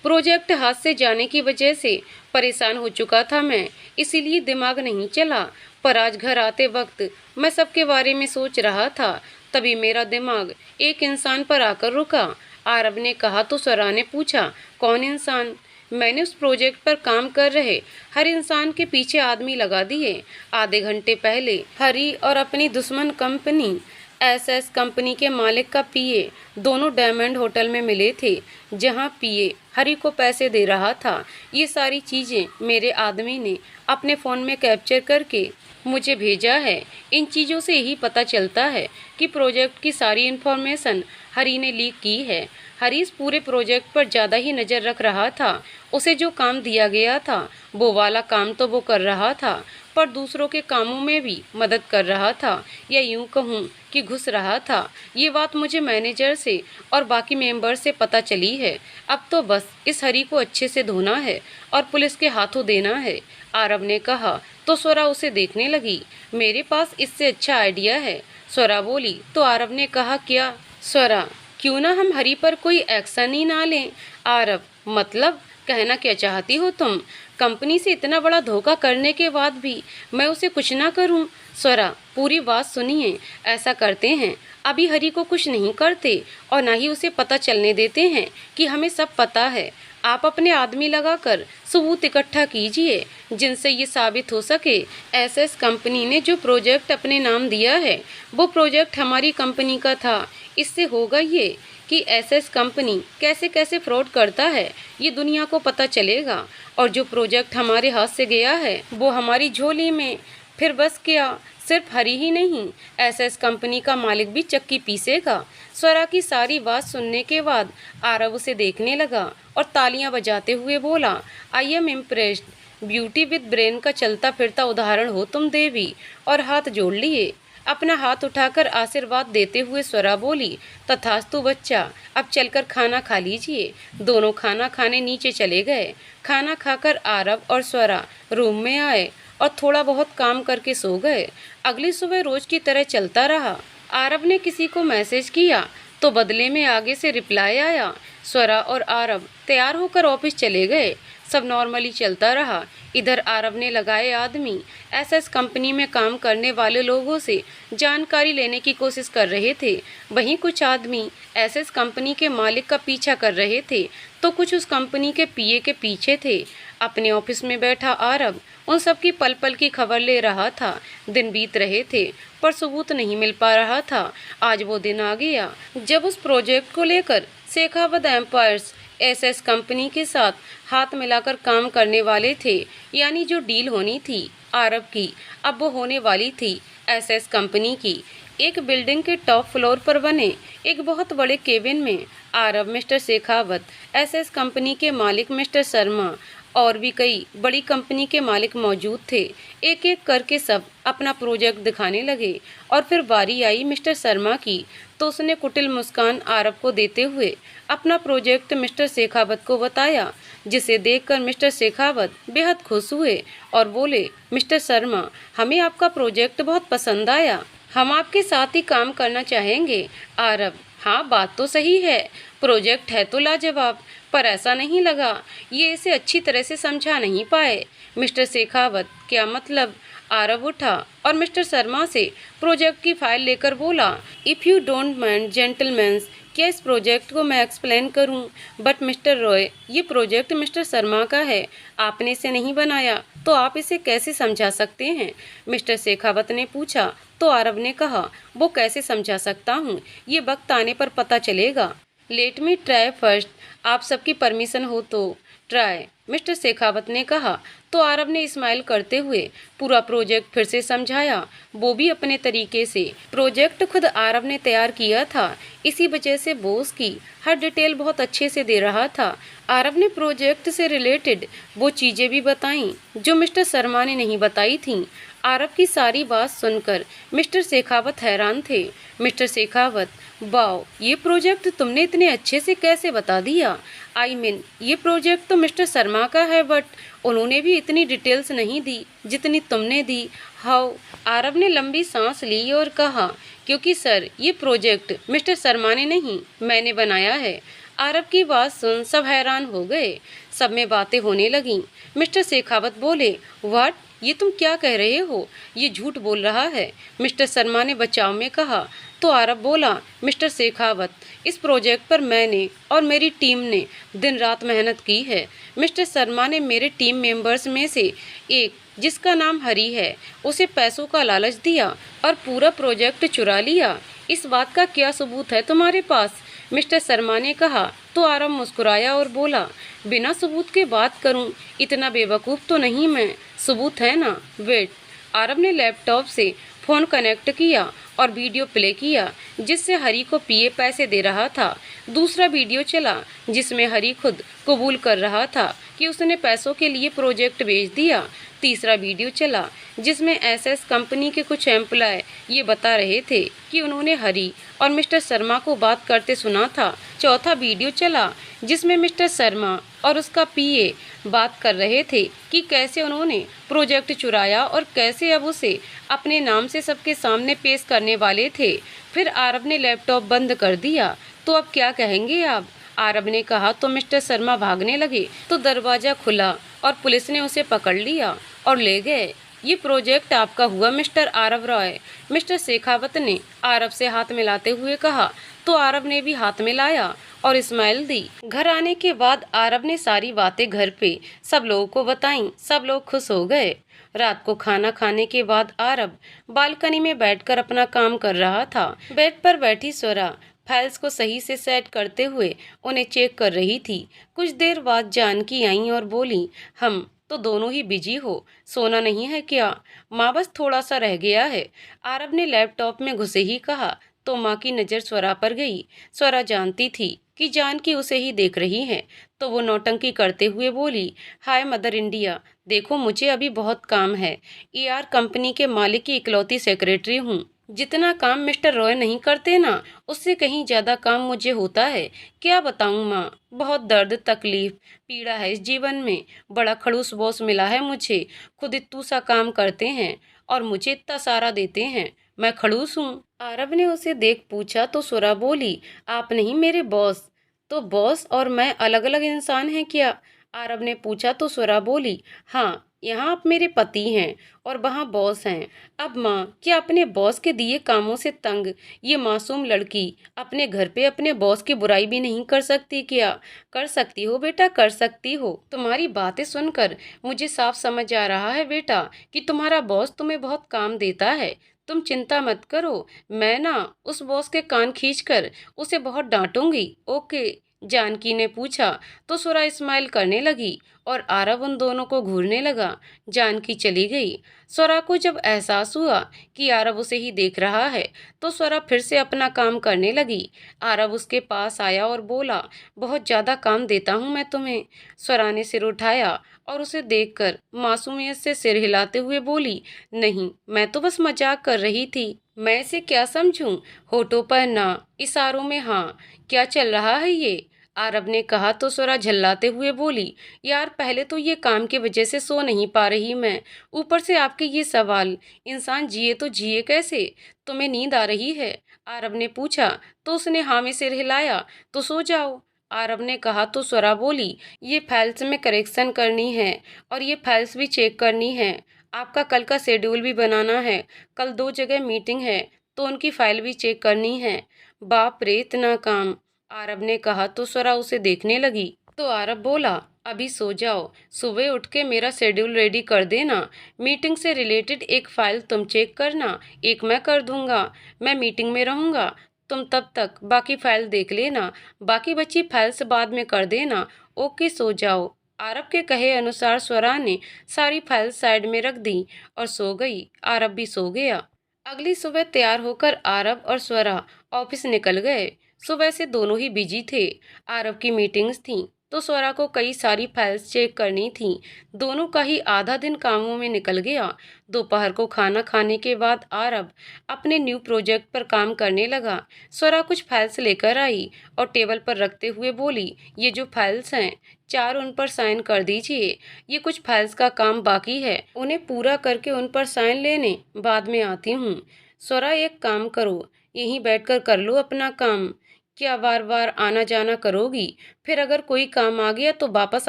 प्रोजेक्ट हाथ से जाने की वजह से परेशान हो चुका था मैं, इसीलिए दिमाग नहीं चला। पर आज घर आते वक्त मैं सबके बारे में सोच रहा था, तभी मेरा दिमाग एक इंसान पर आकर रुका। आरव ने कहा तो स्वरा ने पूछा, कौन इंसान? मैंने उस प्रोजेक्ट पर काम कर रहे हर इंसान के पीछे आदमी लगा दिए। आधे घंटे पहले हरी और अपनी दुश्मन कंपनी एसएस कंपनी के मालिक का पीए दोनों डायमंड होटल में मिले थे, जहां पीए हरी को पैसे दे रहा था। ये सारी चीज़ें मेरे आदमी ने अपने फ़ोन में कैप्चर करके मुझे भेजा है। इन चीज़ों से यही पता चलता है कि प्रोजेक्ट की सारी इन्फॉर्मेशन हरी ने लीक की है। हरी इस पूरे प्रोजेक्ट पर ज़्यादा ही नज़र रख रहा था। उसे जो काम दिया गया था वो वाला काम तो वो कर रहा था, पर दूसरों के कामों में भी मदद कर रहा था, या यूं कहूँ कि घुस रहा था। ये बात मुझे मैनेजर से और बाकी मेंबर से पता चली है। अब तो बस इस हरी को अच्छे से धोना है और पुलिस के हाथों देना है, आरव ने कहा तो स्वरा उसे देखने लगी। मेरे पास इससे अच्छा आइडिया है, स्वरा बोली तो आरव ने कहा क्या? स्वरा, क्यों ना हम हरी पर कोई एक्शन ही ना लें? आरव, मतलब कहना क्या चाहती हो तुम? कंपनी से इतना बड़ा धोखा करने के बाद भी मैं उसे कुछ ना करूं? स्वरा, पूरी बात सुनिए। ऐसा करते हैं, अभी हरी को कुछ नहीं करते और ना ही उसे पता चलने देते हैं कि हमें सब पता है। आप अपने आदमी लगाकर सबूत इकट्ठा कीजिए जिनसे ये साबित हो सके एसएस कंपनी ने जो प्रोजेक्ट अपने नाम दिया है वो प्रोजेक्ट हमारी कंपनी का था। इससे होगा ये कि एसएस कंपनी कैसे कैसे फ्रॉड करता है ये दुनिया को पता चलेगा, और जो प्रोजेक्ट हमारे हाथ से गया है वो हमारी झोली में। फिर बस क्या, सिर्फ हरी ही नहीं, एसएस कंपनी का मालिक भी चक्की पीसेगा। स्वरा की सारी बात सुनने के बाद आरव उसे देखने लगा और तालियां बजाते हुए बोला, I am impressed. Beauty with brain का चलता फिरता उदाहरण हो तुम देवी। और हाथ जोड़ लिए। अपना हाथ उठाकर आशीर्वाद देते हुए स्वरा बोली, तथास्तु बच्चा, अब चलकर खाना खा लीजिए। दोनों खाना खाने नीचे चले गए। खाना खाकर आरव और स्वरा रूम में आए और थोड़ा बहुत काम करके सो गए। अगली सुबह रोज की तरह चलता रहा। आरव ने किसी को मैसेज किया तो बदले में आगे से रिप्लाई आया। स्वरा और आरव तैयार होकर ऑफिस चले गए। सब नॉर्मली चलता रहा। इधर आरव ने लगाए आदमी एसएस कंपनी में काम करने वाले लोगों से जानकारी लेने की कोशिश कर रहे थे। वहीं कुछ आदमी एसएस कंपनी के मालिक का पीछा कर रहे थे तो कुछ उस कंपनी के पीए के पीछे थे। अपने ऑफिस में बैठा आरव उन सब की पल पल की खबर ले रहा था। दिन बीत रहे थे पर सबूत नहीं मिल पा रहा था। आज वो दिन आ गया जब उस प्रोजेक्ट को लेकर शेखावत एम्पायर्स एसएस कंपनी के साथ हाथ मिलाकर काम करने वाले थे, यानी जो डील होनी थी आरव की अब वो होने वाली थी एसएस कंपनी की। एक बिल्डिंग के टॉप फ्लोर पर बने एक बहुत बड़े केबिन में Aarav, mister Shekhawat, SS company के मालिक मिस्टर शर्मा और भी कई बड़ी कंपनी के मालिक मौजूद थे। एक एक करके सब अपना प्रोजेक्ट दिखाने लगे और फिर बारी आई मिस्टर शर्मा की तो उसने कुटिल मुस्कान आरव को देते हुए अपना प्रोजेक्ट मिस्टर शेखावत को बताया, जिसे देखकर मिस्टर शेखावत बेहद खुश हुए और बोले, मिस्टर शर्मा, हमें आपका प्रोजेक्ट बहुत पसंद आया, हम आपके साथ ही काम करना चाहेंगे। आरव, हाँ बात तो सही है, प्रोजेक्ट है तो लाजवाब, पर ऐसा नहीं लगा ये इसे अच्छी तरह से समझा नहीं पाए। मिस्टर शेखावत, क्या मतलब? आरव उठा और मिस्टर शर्मा से प्रोजेक्ट की फाइल लेकर बोला, if you don't mind gentleman's, क्या इस प्रोजेक्ट को मैं एक्सप्लेन करूं? बट मिस्टर रॉय, ये प्रोजेक्ट मिस्टर शर्मा का है, आपने इसे नहीं बनाया तो आप इसे कैसे समझा सकते हैं? मिस्टर शेखावत ने पूछा तो आरव ने कहा, वो कैसे समझा सकता हूँ ये वक्त आने पर पता चलेगा। लेट मी ट्राई फर्स्ट, आप सबकी परमिशन हो तो ट्राई, मिस्टर शेखावत ने कहा तो आरव ने स्माइल करते हुए पूरा प्रोजेक्ट फिर से समझाया, वो भी अपने तरीके से। प्रोजेक्ट खुद आरव ने तैयार किया था, इसी वजह से बॉस की हर डिटेल बहुत अच्छे से दे रहा था। आरव ने प्रोजेक्ट से रिलेटेड वो चीज़ें भी बताईं जो मिस्टर शर्मा ने नहीं बताई थीं। आरव की सारी बात सुनकर मिस्टर शेखावत हैरान थे। मिस्टर शेखावत, वाओ, ये प्रोजेक्ट तुमने इतने अच्छे से कैसे बता दिया? आई मीन ये प्रोजेक्ट तो मिस्टर शर्मा का है बट उन्होंने भी इतनी डिटेल्स नहीं दी जितनी तुमने दी। हाउ? आरव ने लंबी सांस ली और कहा, क्योंकि सर ये प्रोजेक्ट मिस्टर शर्मा ने नहीं मैंने बनाया है। आरव की बात सुन सब हैरान हो गए। सब में बातें होने लगीं। मिस्टर शेखावत बोले, व्हाट, ये तुम क्या कह रहे हो? ये झूठ बोल रहा है, मिस्टर शर्मा ने बचाव में कहा। तो आरव बोला, मिस्टर शेखावत, इस प्रोजेक्ट पर मैंने और मेरी टीम ने दिन रात मेहनत की है। मिस्टर शर्मा ने मेरे टीम मेंबर्स में से एक, जिसका नाम हरी है, उसे पैसों का लालच दिया और पूरा प्रोजेक्ट चुरा लिया। इस बात का क्या सबूत है तुम्हारे पास? मिस्टर शर्मा ने कहा। तो आरव मुस्कुराया और बोला, बिना सबूत के बात करूं, इतना बेवकूफ़ तो नहीं मैं, सबूत है ना। वेट। आरव ने लैपटॉप से फ़ोन कनेक्ट किया और वीडियो प्ले किया जिससे हरी को पीए पैसे दे रहा था। दूसरा वीडियो चला जिसमें हरी खुद कबूल कर रहा था कि उसने पैसों के लिए प्रोजेक्ट बेच दिया। तीसरा वीडियो चला जिसमें एसएस कंपनी के कुछ एम्प्लॉय ये बता रहे थे कि उन्होंने हरी और मिस्टर शर्मा को बात करते सुना था। चौथा वीडियो चला जिसमें मिस्टर शर्मा और उसका पीए बात कर रहे थे कि कैसे उन्होंने प्रोजेक्ट चुराया और कैसे अब उसे अपने नाम से सबके सामने पेश करने वाले थे। फिर आरव ने लैपटॉप बंद कर दिया। तो अब क्या कहेंगे आप? आरव ने कहा तो मिस्टर शर्मा भागने लगे तो दरवाजा खुला और पुलिस ने उसे पकड़ लिया और ले गए। ये प्रोजेक्ट आपका हुआ मिस्टर आरव रॉय, मिस्टर शेखावत ने आरव से हाथ मिलाते हुए कहा। तो आरव ने भी हाथ मिलाया और स्माइल दी। घर आने के बाद आरव ने सारी बातें घर पे सब लोगों को बताई। सब लोग खुश हो गए। रात को खाना खाने के बाद आरव बालकनी में बैठकर अपना काम कर रहा था। बेड पर बैठी स्वरा फाइल्स को सही से सेट करते हुए उन्हें चेक कर रही थी। कुछ देर बाद जानकी आई और बोली, हम तो दोनों ही बिजी हो, सोना नहीं है क्या? माँ बस थोड़ा सा रह गया है, आरव ने लैपटॉप में घुसे ही कहा। तो माँ की नज़र स्वरा पर गई। स्वरा जानती थी कि जानकी उसे ही देख रही है, तो वो नौटंकी करते हुए बोली, हाय मदर इंडिया, देखो मुझे अभी बहुत काम है। ईआर कंपनी के मालिक की इकलौती सेक्रेटरी हूँ। जितना काम मिस्टर रॉय नहीं करते ना, उससे कहीं ज़्यादा काम मुझे होता है। क्या बताऊँ माँ, बहुत दर्द तकलीफ पीड़ा है इस जीवन में। बड़ा खड़ूस बॉस मिला है मुझे, खुद इतू सा काम करते हैं और मुझे इतना सारा देते हैं। मैं खड़ूस हूँ। आरव ने उसे देख पूछा तो स्वरा बोली, आप नहीं मेरे बॉस? तो बॉस और मैं अलग अलग इंसान हैं क्या? आरव ने पूछा तो स्वरा बोली, हाँ, यहाँ आप मेरे पति हैं और वहाँ बॉस हैं। अब माँ, क्या अपने बॉस के दिए कामों से तंग ये मासूम लड़की अपने घर पे अपने बॉस की बुराई भी नहीं कर सकती क्या? कर सकती हो बेटा, कर सकती हो। तुम्हारी बातें सुनकर मुझे साफ समझ आ रहा है बेटा कि तुम्हारा बॉस तुम्हें बहुत काम देता है। तुम चिंता मत करो, मैं ना उस बॉस के कान खींचकर उसे बहुत डांटूंगी। ओके? जानकी ने पूछा तो सुरा स्माइल करने लगी और आरव उन दोनों को घूरने लगा। जानकी चली गई। स्वरा को जब एहसास हुआ कि आरव उसे ही देख रहा है तो स्वरा फिर से अपना काम करने लगी। आरव उसके पास आया और बोला, बहुत ज़्यादा काम देता हूँ मैं तुम्हें। स्वरा ने सिर उठाया और उसे देखकर मासूमियत से सिर हिलाते हुए बोली, नहीं, मैं तो बस मजाक कर रही थी। मैं इसे क्या समझूं? होठों पर ना, इशारों में हाँ। क्या चल रहा है ये? आरव ने कहा तो स्वरा झल्लाते हुए बोली, यार पहले तो ये काम की वजह से सो नहीं पा रही मैं, ऊपर से आपके ये सवाल। इंसान जिए तो जिए कैसे? तुम्हें नींद आ रही है? आरव ने पूछा तो उसने हाँ में सिर हिलाया। तो सो जाओ, आरव ने कहा तो स्वरा बोली, ये फाइल्स में करेक्शन करनी है और ये फाइल्स भी चेक करनी है। आपका कल का शेड्यूल भी बनाना है। कल 2 जगह मीटिंग है तो उनकी फाइल भी चेक करनी है। बाप रे, इतना काम, आरव ने कहा तो स्वरा उसे देखने लगी। तो आरव बोला, अभी सो जाओ, सुबह उठ के मेरा शेड्यूल रेडी कर देना। मीटिंग से रिलेटेड एक फाइल तुम चेक करना, एक मैं कर दूंगा। मैं मीटिंग में रहूंगा, तुम तब तक बाकी फाइल देख लेना, बाकी बची फाइल्स बाद में कर देना। ओके, सो जाओ। आरव के कहे अनुसार स्वरा ने सारी फाइल साइड में रख दी और सो गई। आरव भी सो गया। अगली सुबह तैयार होकर आरव और स्वरा ऑफिस निकल गए। सुबह से दोनों ही बिजी थे। आरव की मीटिंग्स थीं तो स्वरा को कई सारी फाइल्स चेक करनी थीं। दोनों का ही आधा दिन कामों में निकल गया। दोपहर को खाना खाने के बाद आरव अपने न्यू प्रोजेक्ट पर काम करने लगा। स्वरा कुछ फाइल्स लेकर आई और टेबल पर रखते हुए बोली, ये जो फाइल्स हैं 4 उन पर साइन कर दीजिए। ये कुछ फाइल्स का काम बाकी है, उन्हें पूरा करके उन पर साइन लेने बाद में आती हूँ। स्वरा, एक काम करो, यहीं बैठकर कर लो अपना काम। क्या बार बार आना जाना करोगी? फिर अगर कोई काम आ गया तो वापस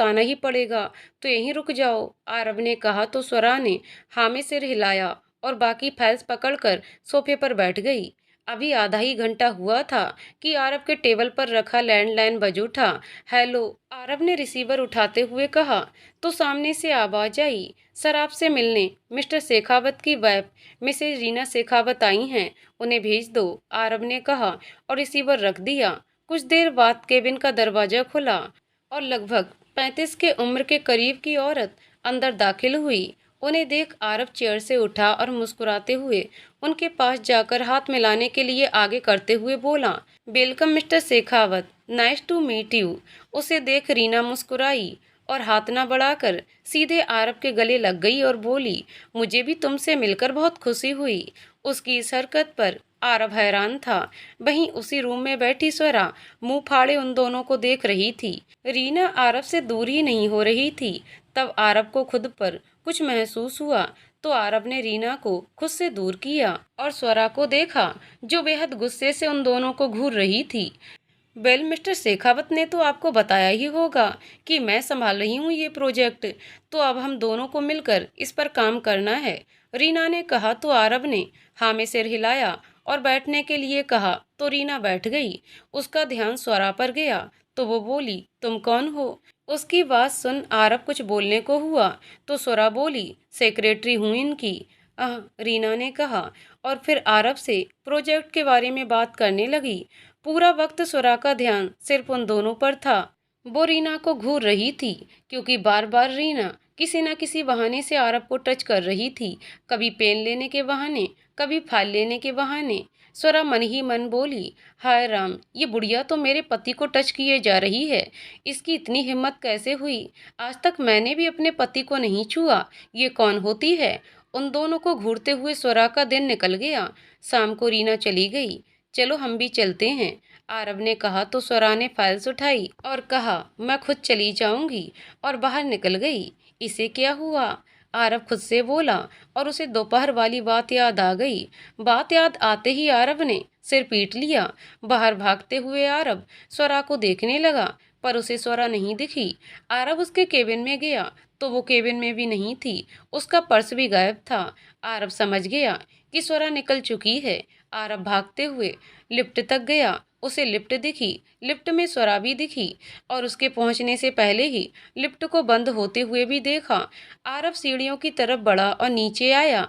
आना ही पड़ेगा, तो यहीं रुक जाओ, आरव ने कहा तो स्वरा ने हाँ में सिर हिलाया और बाकी फाइल्स पकड़कर सोफे पर बैठ गई। अभी आधा ही घंटा हुआ था कि आरव के टेबल पर रखा लैंडलाइन बज उठा। हेलो, आरव ने रिसीवर उठाते हुए कहा तो सामने से आवाज आई, सर आपसे मिलने मिस्टर शेखावत की वाइफ मिसेज रीना शेखावत आई हैं, उन्हें भेज दो, आरव ने कहा और रिसीवर रख दिया। कुछ देर बाद केबिन का दरवाजा खुला और लगभग 35 के उम्र के करीब की औरत अंदर दाखिल हुई। उन्हें देख आरव चेयर से उठा और मुस्कुराते हुए उनके पास जाकर हाथ मिलाने के लिए आगे करते हुए बोला, welcome Mr Shekhawat, nice to meet you. उसे देख रीना मुस्कुराई और हाथ ना बढ़ाकर सीधे आरब के गले लग गई और बोली, मुझे भी तुमसे मिलकर बहुत खुशी हुई। उसकी इस हरकत पर आरब हैरान था। वहीं उसी रूम में बैठी स्वरा मुंह फाड़े उन दोनों को देख रही थी। रीना आरब से दूर ही नहीं हो रही थी। तब आरब को खुद पर कुछ महसूस हुआ तो आरब ने रीना को खुद से दूर किया और स्वरा को देखा, जो बेहद गुस्से से उन दोनों को घूर रही थी। वेल मिस्टर शेखावत ने तो आपको बताया ही होगा कि मैं संभाल रही हूँ ये प्रोजेक्ट, तो अब हम दोनों को मिलकर इस पर काम करना है, रीना ने कहा। तो आरब ने हाँ में सिर हिलाया और बैठने के लिए कहा तो रीना बैठ गई। उसका ध्यान स्वरा पर गया तो वो बोली, तुम कौन हो? उसकी बात सुन आरब कुछ बोलने को हुआ तो स्वरा बोली, सेक्रेटरी हूँ इनकी। रीना ने कहा और फिर आरब से प्रोजेक्ट के बारे में बात करने लगी। पूरा वक्त स्वरा का ध्यान सिर्फ उन दोनों पर था। वो रीना को घूर रही थी क्योंकि बार बार रीना किसी न किसी बहाने से आरब को टच कर रही थी, कभी पेन लेने के बहाने, कभी फाइल लेने के बहाने। स्वरा मन ही मन बोली, हाय राम, ये बुढ़िया तो मेरे पति को टच किए जा रही है। इसकी इतनी हिम्मत कैसे हुई? आज तक मैंने भी अपने पति को नहीं छुआ, ये कौन होती है? उन दोनों को घूरते हुए स्वरा का दिन निकल गया। शाम को रीना चली गई। चलो हम भी चलते हैं, आरब ने कहा तो स्वरा ने फाइल्स उठाई और कहा, मैं खुद चली जाऊंगी, और बाहर निकल गई। इसे क्या हुआ? आरब खुद से बोला और उसे दोपहर वाली बात याद आ गई। बात याद आते ही आरब ने सिर पीट लिया। बाहर भागते हुए आरब स्वरा को देखने लगा पर उसे स्वरा नहीं दिखी। आरब उसके केबिन में गया तो वो केबिन में भी नहीं थी। उसका पर्स भी गायब था। आरब समझ गया कि स्वरा निकल चुकी है। आरब भागते हुए लिफ्ट तक गया। उसे लिफ्ट दिखी, लिफ्ट में स्वरा भी दिखी और उसके पहुंचने से पहले ही लिफ्ट को बंद होते हुए भी देखा। आरब सीढ़ियों की तरफ बढ़ा और नीचे आया।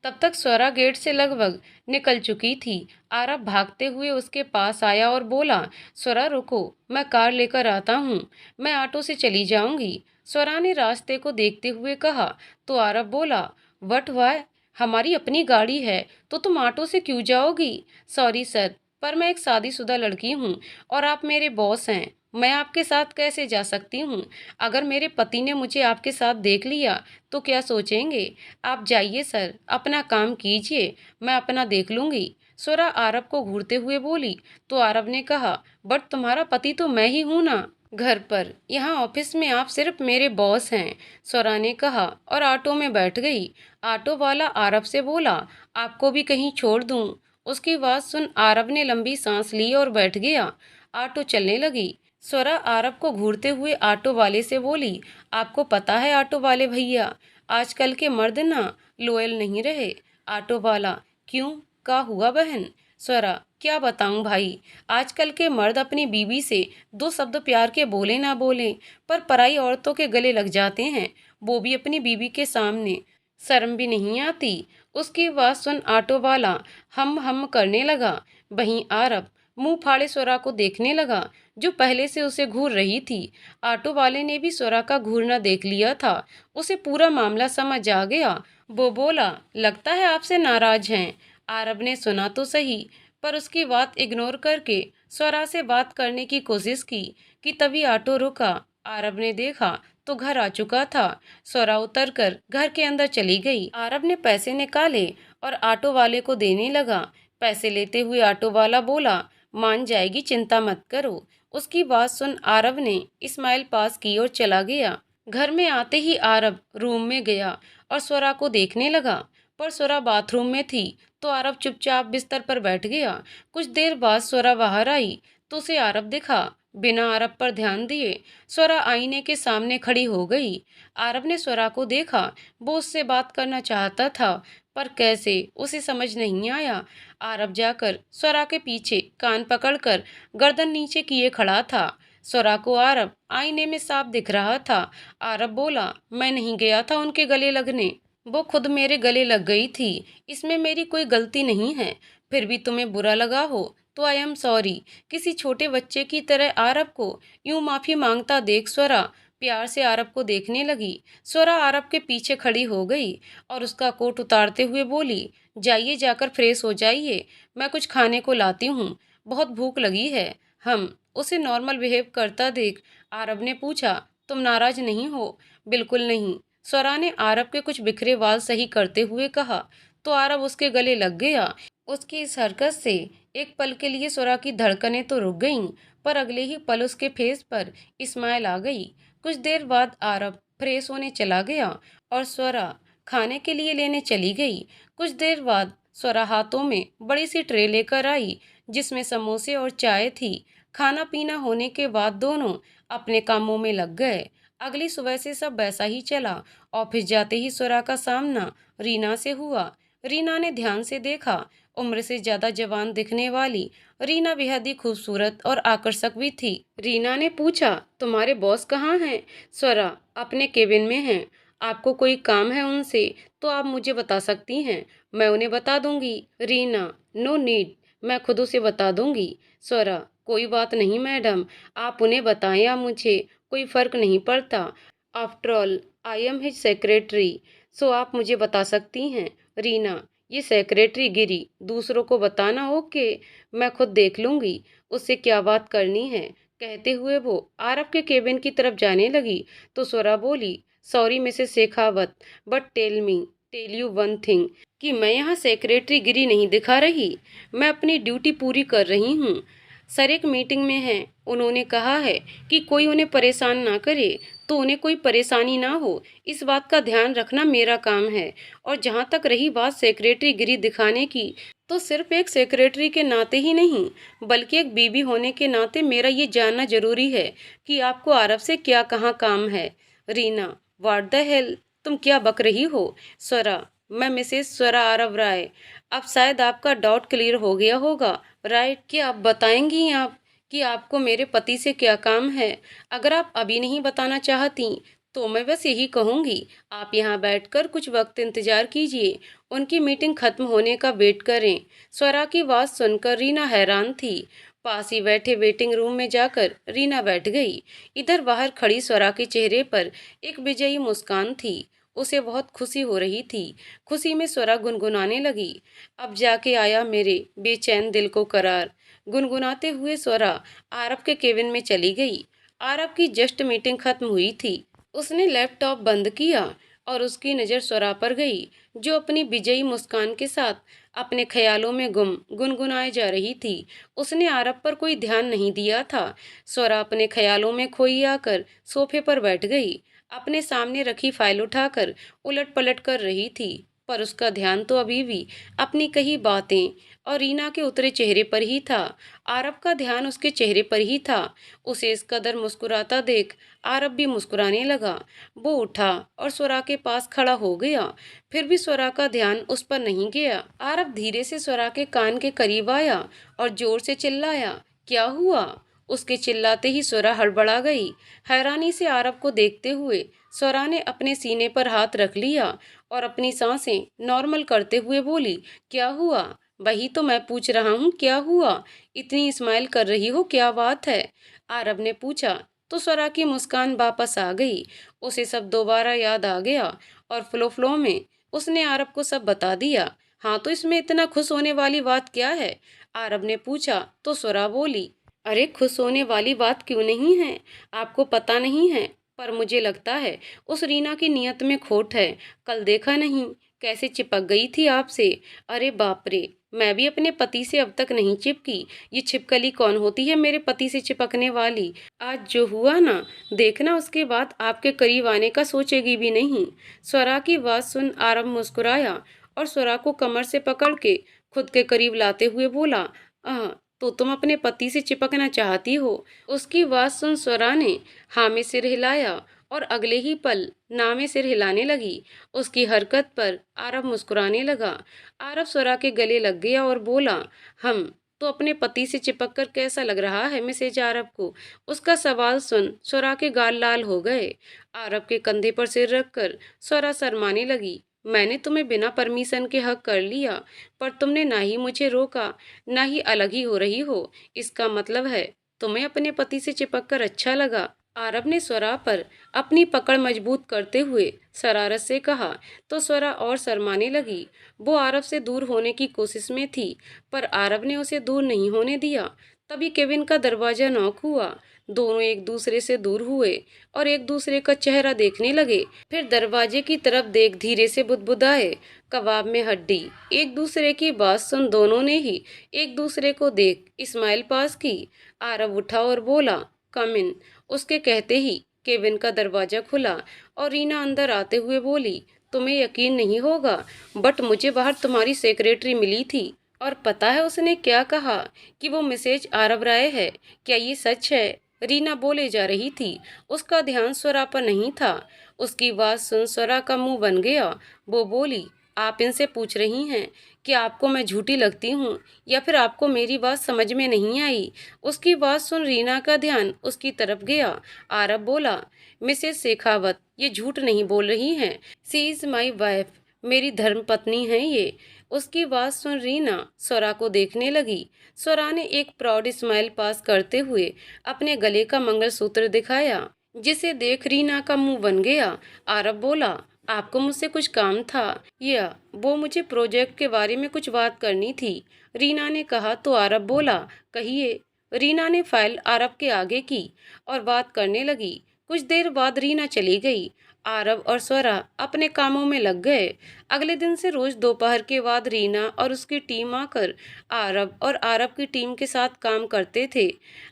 तब तक स्वरा गेट से लगभग निकल चुकी थी। आरब भागते हुए उसके पास आया और बोला, स्वरा रुको, मैं कार लेकर आता हूँ, मैं ऑटो से चली जाऊंगी। स्वरा ने रास्ते को देखते हुए कहा तो आरब बोला, वट वाय, हमारी अपनी गाड़ी है तो तुम ऑटो से क्यों जाओगी? सॉरी सर, पर मैं एक शादीशुदा लड़की हूँ और आप मेरे बॉस हैं, मैं आपके साथ कैसे जा सकती हूँ? अगर मेरे पति ने मुझे आपके साथ देख लिया तो क्या सोचेंगे? आप जाइए सर, अपना काम कीजिए, मैं अपना देख लूँगी। स्वरा आरब को घूरते हुए बोली तो आरब ने कहा, बट तुम्हारा पति तो मैं ही हूँ ना घर पर, यहाँ ऑफिस में आप सिर्फ मेरे बॉस हैं, स्वरा ने कहा और ऑटो में बैठ गई। ऑटो वाला आरब से बोला, आपको भी कहीं छोड़ दूँ? उसकी बात सुन आरब ने लंबी सांस ली और बैठ गया। ऑटो चलने लगी। स्वरा आरब को घूरते हुए ऑटो वाले से बोली, आपको पता है ऑटो वाले भैया, आजकल के मर्द ना लोयल नहीं रहे। ऑटो वाला, क्यों, क्या हुआ बहन? स्वरा, क्या बताऊं भाई, आजकल के मर्द अपनी बीवी से दो शब्द प्यार के बोले ना बोले पर पराई औरतों के गले लग जाते हैं, वो भी अपनी बीवी के सामने। शर्म भी नहीं आती? उसकी बात सुन ऑटो वाला हम करने लगा। वहीं आरब मुंह फाड़े स्वरा को देखने लगा जो पहले से उसे घूर रही थी। ऑटो वाले ने भी स्वरा का घूरना देख लिया था। उसे पूरा मामला समझ आ गया। वो बोला, लगता है आपसे नाराज हैं। आरब ने सुना तो सही पर उसकी बात इग्नोर करके स्वरा से बात करने की कोशिश की कि तभी ऑटो रुका। आरब ने देखा तो घर आ चुका था। स्वरा उतरकर घर के अंदर चली गई। आरब ने पैसे निकाले और ऑटो वाले को देने लगा। पैसे लेते हुए ऑटो वाला बोला, मान जाएगी, चिंता मत करो। उसकी बात सुन आरब ने स्माइल पास की और चला गया। घर में आते ही आरब रूम में गया और स्वरा को देखने लगा पर स्वरा बाथरूम में थी तो आरब चुपचाप बिस्तर पर बैठ गया। कुछ देर बाद स्वरा बाहर आई तो उसे आरब दिखा। बिना आरब पर ध्यान दिए स्वरा आईने के सामने खड़ी हो गई। आरब ने स्वरा को देखा। वो उससे बात करना चाहता था पर कैसे, उसे समझ नहीं आया। आरब जाकर स्वरा के पीछे कान पकड़कर गर्दन नीचे किए खड़ा था। स्वरा को आरब आईने में साफ दिख रहा था। आरब बोला, मैं नहीं गया था उनके गले लगने, वो खुद मेरे गले लग गई थी, इसमें मेरी कोई गलती नहीं है। फिर भी तुम्हें बुरा लगा हो तो आई एम सॉरी। किसी छोटे बच्चे की तरह आरब को यूं माफी मांगता देख स्वरा प्यार से आरब को देखने लगी। स्वरा आरब के पीछे खड़ी हो गई और उसका कोट उतारते हुए बोली, जाइए, जाकर फ्रेश हो जाइए, मैं कुछ खाने को लाती हूँ, बहुत भूख लगी है। हम उसे नॉर्मल बिहेव करता देख आरब ने पूछा, तुम नाराज नहीं हो? बिल्कुल नहीं, स्वरा ने आरब के कुछ बिखरे वाल सही करते हुए कहा। तो आरब उसके गले लग गया। उसकी इस हरकत से एक पल के लिए स्वरा की धड़कनें तो रुक गईं, पर अगले ही पल उसके फेस पर स्माइल आ गई। कुछ देर बाद आरब फ्रेश होने चला गया और स्वरा खाने के लिए लेने चली गई। कुछ देर बाद स्वरा हाथों में बड़ी सी ट्रे लेकर आई, जिसमें समोसे और चाय थी। खाना पीना होने के बाद दोनों अपने कामों में लग गए। अगली सुबह से सब वैसा ही चला। ऑफिस जाते ही स्वरा का सामना रीना से हुआ। रीना ने ध्यान से देखा। उम्र से ज्यादा जवान दिखने वाली रीना बेहद ही खूबसूरत और आकर्षक भी थी। रीना ने पूछा, तुम्हारे बॉस कहाँ हैं? स्वरा, अपने केबिन में हैं। आपको कोई काम है उनसे तो आप मुझे बता सकती हैं, मैं उन्हें बता दूंगी। रीना, नो नीड, मैं खुद उसे बता दूंगी। स्वरा, कोई बात नहीं मैडम, आप उन्हें बताएं या मुझे कोई फर्क नहीं पड़ता। After all I am his secretary, so आप मुझे बता सकती हैं। रीना, ये सेक्रेटरी गिरी, दूसरों को बताना ओके, मैं खुद देख लूंगी उससे क्या बात करनी है। कहते हुए वो आरब के केबिन की तरफ जाने लगी तो स्वरा बोली, sorry Mrs Shekhawat, but tell you one thing, कि मैं यहाँ सेक्रेटरी गिरी नहीं दिखा रही, मैं अपनी ड्यूटी पूरी कर रही हूँ। सर एक मीटिंग में हैं, उन्होंने कहा है कि कोई उन्हें परेशान ना करे, तो उन्हें कोई परेशानी ना हो, इस बात का ध्यान रखना मेरा काम है। और जहाँ तक रही बात सेक्रेटरी गिरी दिखाने की, तो सिर्फ एक सेक्रेटरी के नाते ही नहीं, बल्कि एक बीवी होने के नाते मेरा ये जानना जरूरी है कि आपको आरब से क्या कहाँ काम है। रीना, व्हाट द हेल, तुम क्या बक रही हो? स्वरा, मैं मिसेस स्वरा आरब राय। अब शायद आपका डाउट क्लियर हो गया होगा, राइट? क्या आप बताएंगी आप कि आपको मेरे पति से क्या काम है? अगर आप अभी नहीं बताना चाहती तो मैं बस यही कहूंगी, आप यहाँ बैठकर कुछ वक्त इंतजार कीजिए, उनकी मीटिंग खत्म होने का वेट करें। स्वरा की बात सुनकर रीना हैरान थी। पास ही बैठे वेटिंग रूम में जाकर रीना बैठ गई। इधर बाहर खड़ी स्वरा के चेहरे पर एक विजयी मुस्कान थी। उसे बहुत खुशी हो रही थी। खुशी में स्वरा गुनगुनाने लगी, अब जाके आया मेरे बेचैन दिल को करार। गुनगुनाते हुए स्वरा आरब के केबिन में चली गई। आरब की जस्ट मीटिंग खत्म हुई थी। उसने लैपटॉप बंद किया और उसकी नज़र स्वरा पर गई, जो अपनी विजयी मुस्कान के साथ अपने ख्यालों में गुनगुनाए जा रही थी। उसने आरब पर कोई ध्यान नहीं दिया था। स्वरा अपने ख्यालों में खोई आकर सोफे पर बैठ गई। अपने सामने रखी फाइल उठाकर उलट पलट कर रही थी, पर उसका ध्यान तो अभी भी अपनी कही बातें और रीना के उतरे चेहरे पर ही था। आरब का ध्यान उसके चेहरे पर ही था। उसे इस कदर मुस्कुराता देख आरब भी मुस्कुराने लगा। वो उठा और स्वरा के पास खड़ा हो गया। फिर भी स्वरा का ध्यान उस पर नहीं गया। आरब धीरे से स्वरा के कान के करीब आया और जोर से चिल्लाया, क्या हुआ? उसके चिल्लाते ही स्वरा हड़बड़ा गई। हैरानी से आरब को देखते हुए स्वरा ने अपने सीने पर हाथ रख लिया और अपनी सांसें नॉर्मल करते हुए बोली, क्या हुआ? वही तो मैं पूछ रहा हूँ, क्या हुआ? इतनी स्माइल कर रही हो, क्या बात है? आरब ने पूछा तो स्वरा की मुस्कान वापस आ गई। उसे सब दोबारा याद आ गया और फ्लो फ्लो में उसने आरब को सब बता दिया। हाँ, तो इसमें इतना खुश होने वाली बात क्या है? आरब ने पूछा तो स्वरा बोली, अरे खुश होने वाली बात क्यों नहीं है? आपको पता नहीं है, पर मुझे लगता है उस रीना की नीयत में खोट है। कल देखा नहीं कैसे चिपक गई थी आपसे? अरे बाप रे, मैं भी अपने पति से अब तक नहीं चिपकी। ये छिपकली कौन होती है मेरे पति से चिपकने वाली? आज जो हुआ ना, देखना उसके बाद आपके करीब आने का सोचेगी भी नहीं। स्वरा की बात सुन आरब मुस्कुराया और स्वरा को कमर से पकड़ के खुद के करीब लाते हुए बोला, आह, तो तुम अपने पति से चिपकना चाहती हो? उसकी बात सुन स्वरा ने हाँ में सिर हिलाया और अगले ही पल ना में सिर हिलाने लगी। उसकी हरकत पर आरब मुस्कुराने लगा। आरब स्वरा के गले लग गया और बोला, हम तो अपने पति से चिपक कर कैसा लग रहा है मिसेज आरब को? उसका सवाल सुन स्वरा के गाल लाल हो गए। आरब के कंधे पर सिर रखकर स्वरा शर्माने लगी। मैंने तुम्हें बिना परमिशन के हक कर लिया, पर तुमने ना ही मुझे रोका, ना ही अलग ही हो रही हो। इसका मतलब है तुम्हें अपने पति से चिपक कर अच्छा लगा। आरब ने स्वरा पर अपनी पकड़ मजबूत करते हुए शरारत से कहा तो स्वरा और शर्माने लगी। वो आरब से दूर होने की कोशिश में थी, पर आरब ने उसे दूर नहीं होने दिया। तभी केबिन का दरवाजा नॉक हुआ। दोनों एक दूसरे से दूर हुए और एक दूसरे का चेहरा देखने लगे। फिर दरवाजे की तरफ देख धीरे से बुदबुदाए, कबाब में हड्डी। एक दूसरे की बात सुन दोनों ने ही एक दूसरे को देख स्माइल पास की। आरव उठा और बोला, कम इन। उसके कहते ही केबिन का दरवाजा खुला और रीना अंदर आते हुए बोली, तुम्हें यकीन नहीं होगा बट मुझे बाहर तुम्हारी सेक्रेटरी मिली थी और पता है उसने क्या कहा कि वो मिसेज आरव राय है। क्या ये सच है? रीना बोले जा रही थी, उसका ध्यान स्वरा पर नहीं था। उसकी बात सुन स्वरा का मुंह बन गया। वो बोली, आप इनसे पूछ रही हैं कि आपको मैं झूठी लगती हूँ या फिर आपको मेरी बात समझ में नहीं आई? उसकी बात सुन रीना का ध्यान उसकी तरफ गया। आरव बोला, मिसेस शेखावत ये झूठ नहीं बोल रही हैं, सी इज माई वाइफ, मेरी धर्म पत्नी है ये। उसकी बात सुन रीना स्वरा को देखने लगी। स्वरा ने एक प्राउड स्माइल पास करते हुए अपने गले का मंगलसूत्र दिखाया, जिसे देख रीना का मुंह बन गया। आरव बोला, आपको मुझसे कुछ काम था या वो मुझे प्रोजेक्ट के बारे में कुछ बात करनी थी? रीना ने कहा तो आरव बोला, कहिए। रीना ने फाइल आरव के आगे की और बात करने लगी। कुछ देर बाद रीना चली गई। आरव और स्वरा अपने कामों में लग गए। अगले दिन से रोज दोपहर के बाद रीना और उसकी टीम आकर आरव और आरव की टीम के साथ काम करते थे।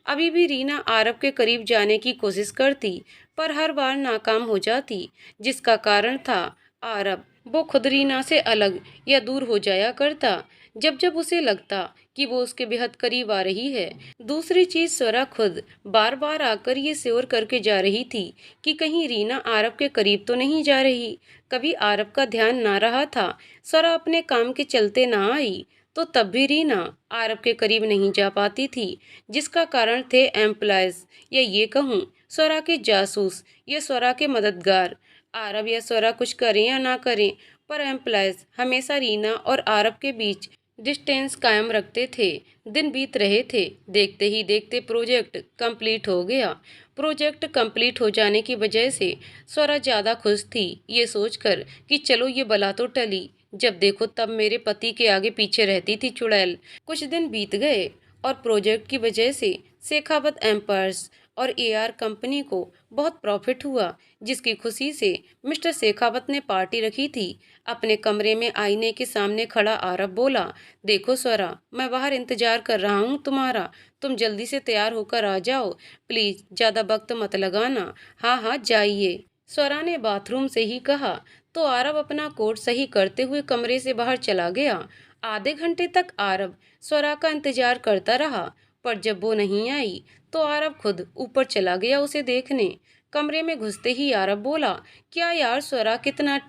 अभी भी रीना आरव के करीब जाने की कोशिश करती पर हर बार नाकाम हो जाती, जिसका कारण था आरव। वो खुद रीना से अलग या दूर हो जाया करता जब जब उसे लगता कि वो उसके बेहद करीब आ रही है। दूसरी चीज, स्वरा खुद बार बार आकर ये श्योर करके जा रही थी कि कहीं रीना आरव के करीब तो नहीं जा रही। कभी आरव का ध्यान ना रहा था, स्वरा अपने काम के चलते ना आई तो तब भी रीना आरव के करीब नहीं जा पाती थी, जिसका कारण थे एम्प्लॉयज या ये कहूँ स्वरा के जासूस या स्वरा के मददगार। आरव या स्वरा कुछ करें या ना करें पर एम्प्लॉयज हमेशा रीना और आरव के बीच डिस्टेंस कायम रखते थे। दिन बीत रहे थे। देखते ही देखते प्रोजेक्ट कंप्लीट हो गया। प्रोजेक्ट कंप्लीट हो जाने की वजह से स्वरा ज़्यादा खुश थी, ये सोचकर कि चलो ये बला तो टली। जब देखो तब मेरे पति के आगे पीछे रहती थी चुड़ैल। कुछ दिन बीत गए और प्रोजेक्ट की वजह से शेखावत एम्पायर्स और एआर कंपनी को बहुत प्रॉफिट हुआ, जिसकी खुशी से मिस्टर शेखावत ने पार्टी रखी थी। अपने कमरे में आईने के सामने खड़ा आरव बोला, देखो स्वरा, मैं बाहर इंतजार कर रहा हूँ तुम्हारा, तुम जल्दी से तैयार होकर आ जाओ प्लीज, ज्यादा वक्त मत लगाना। हाँ हाँ जाइए, स्वरा ने बाथरूम से ही कहा तो आरव अपना कोट सही करते हुए कमरे से बाहर चला गया। आधे घंटे तक आरव स्वरा का इंतजार करता रहा पर जब वो नहीं आई तो आरव खुद ऊपर चला गया उसे देखने। कमरे में घुसते ही आरव बोला, क्या यार स्वरा, कितना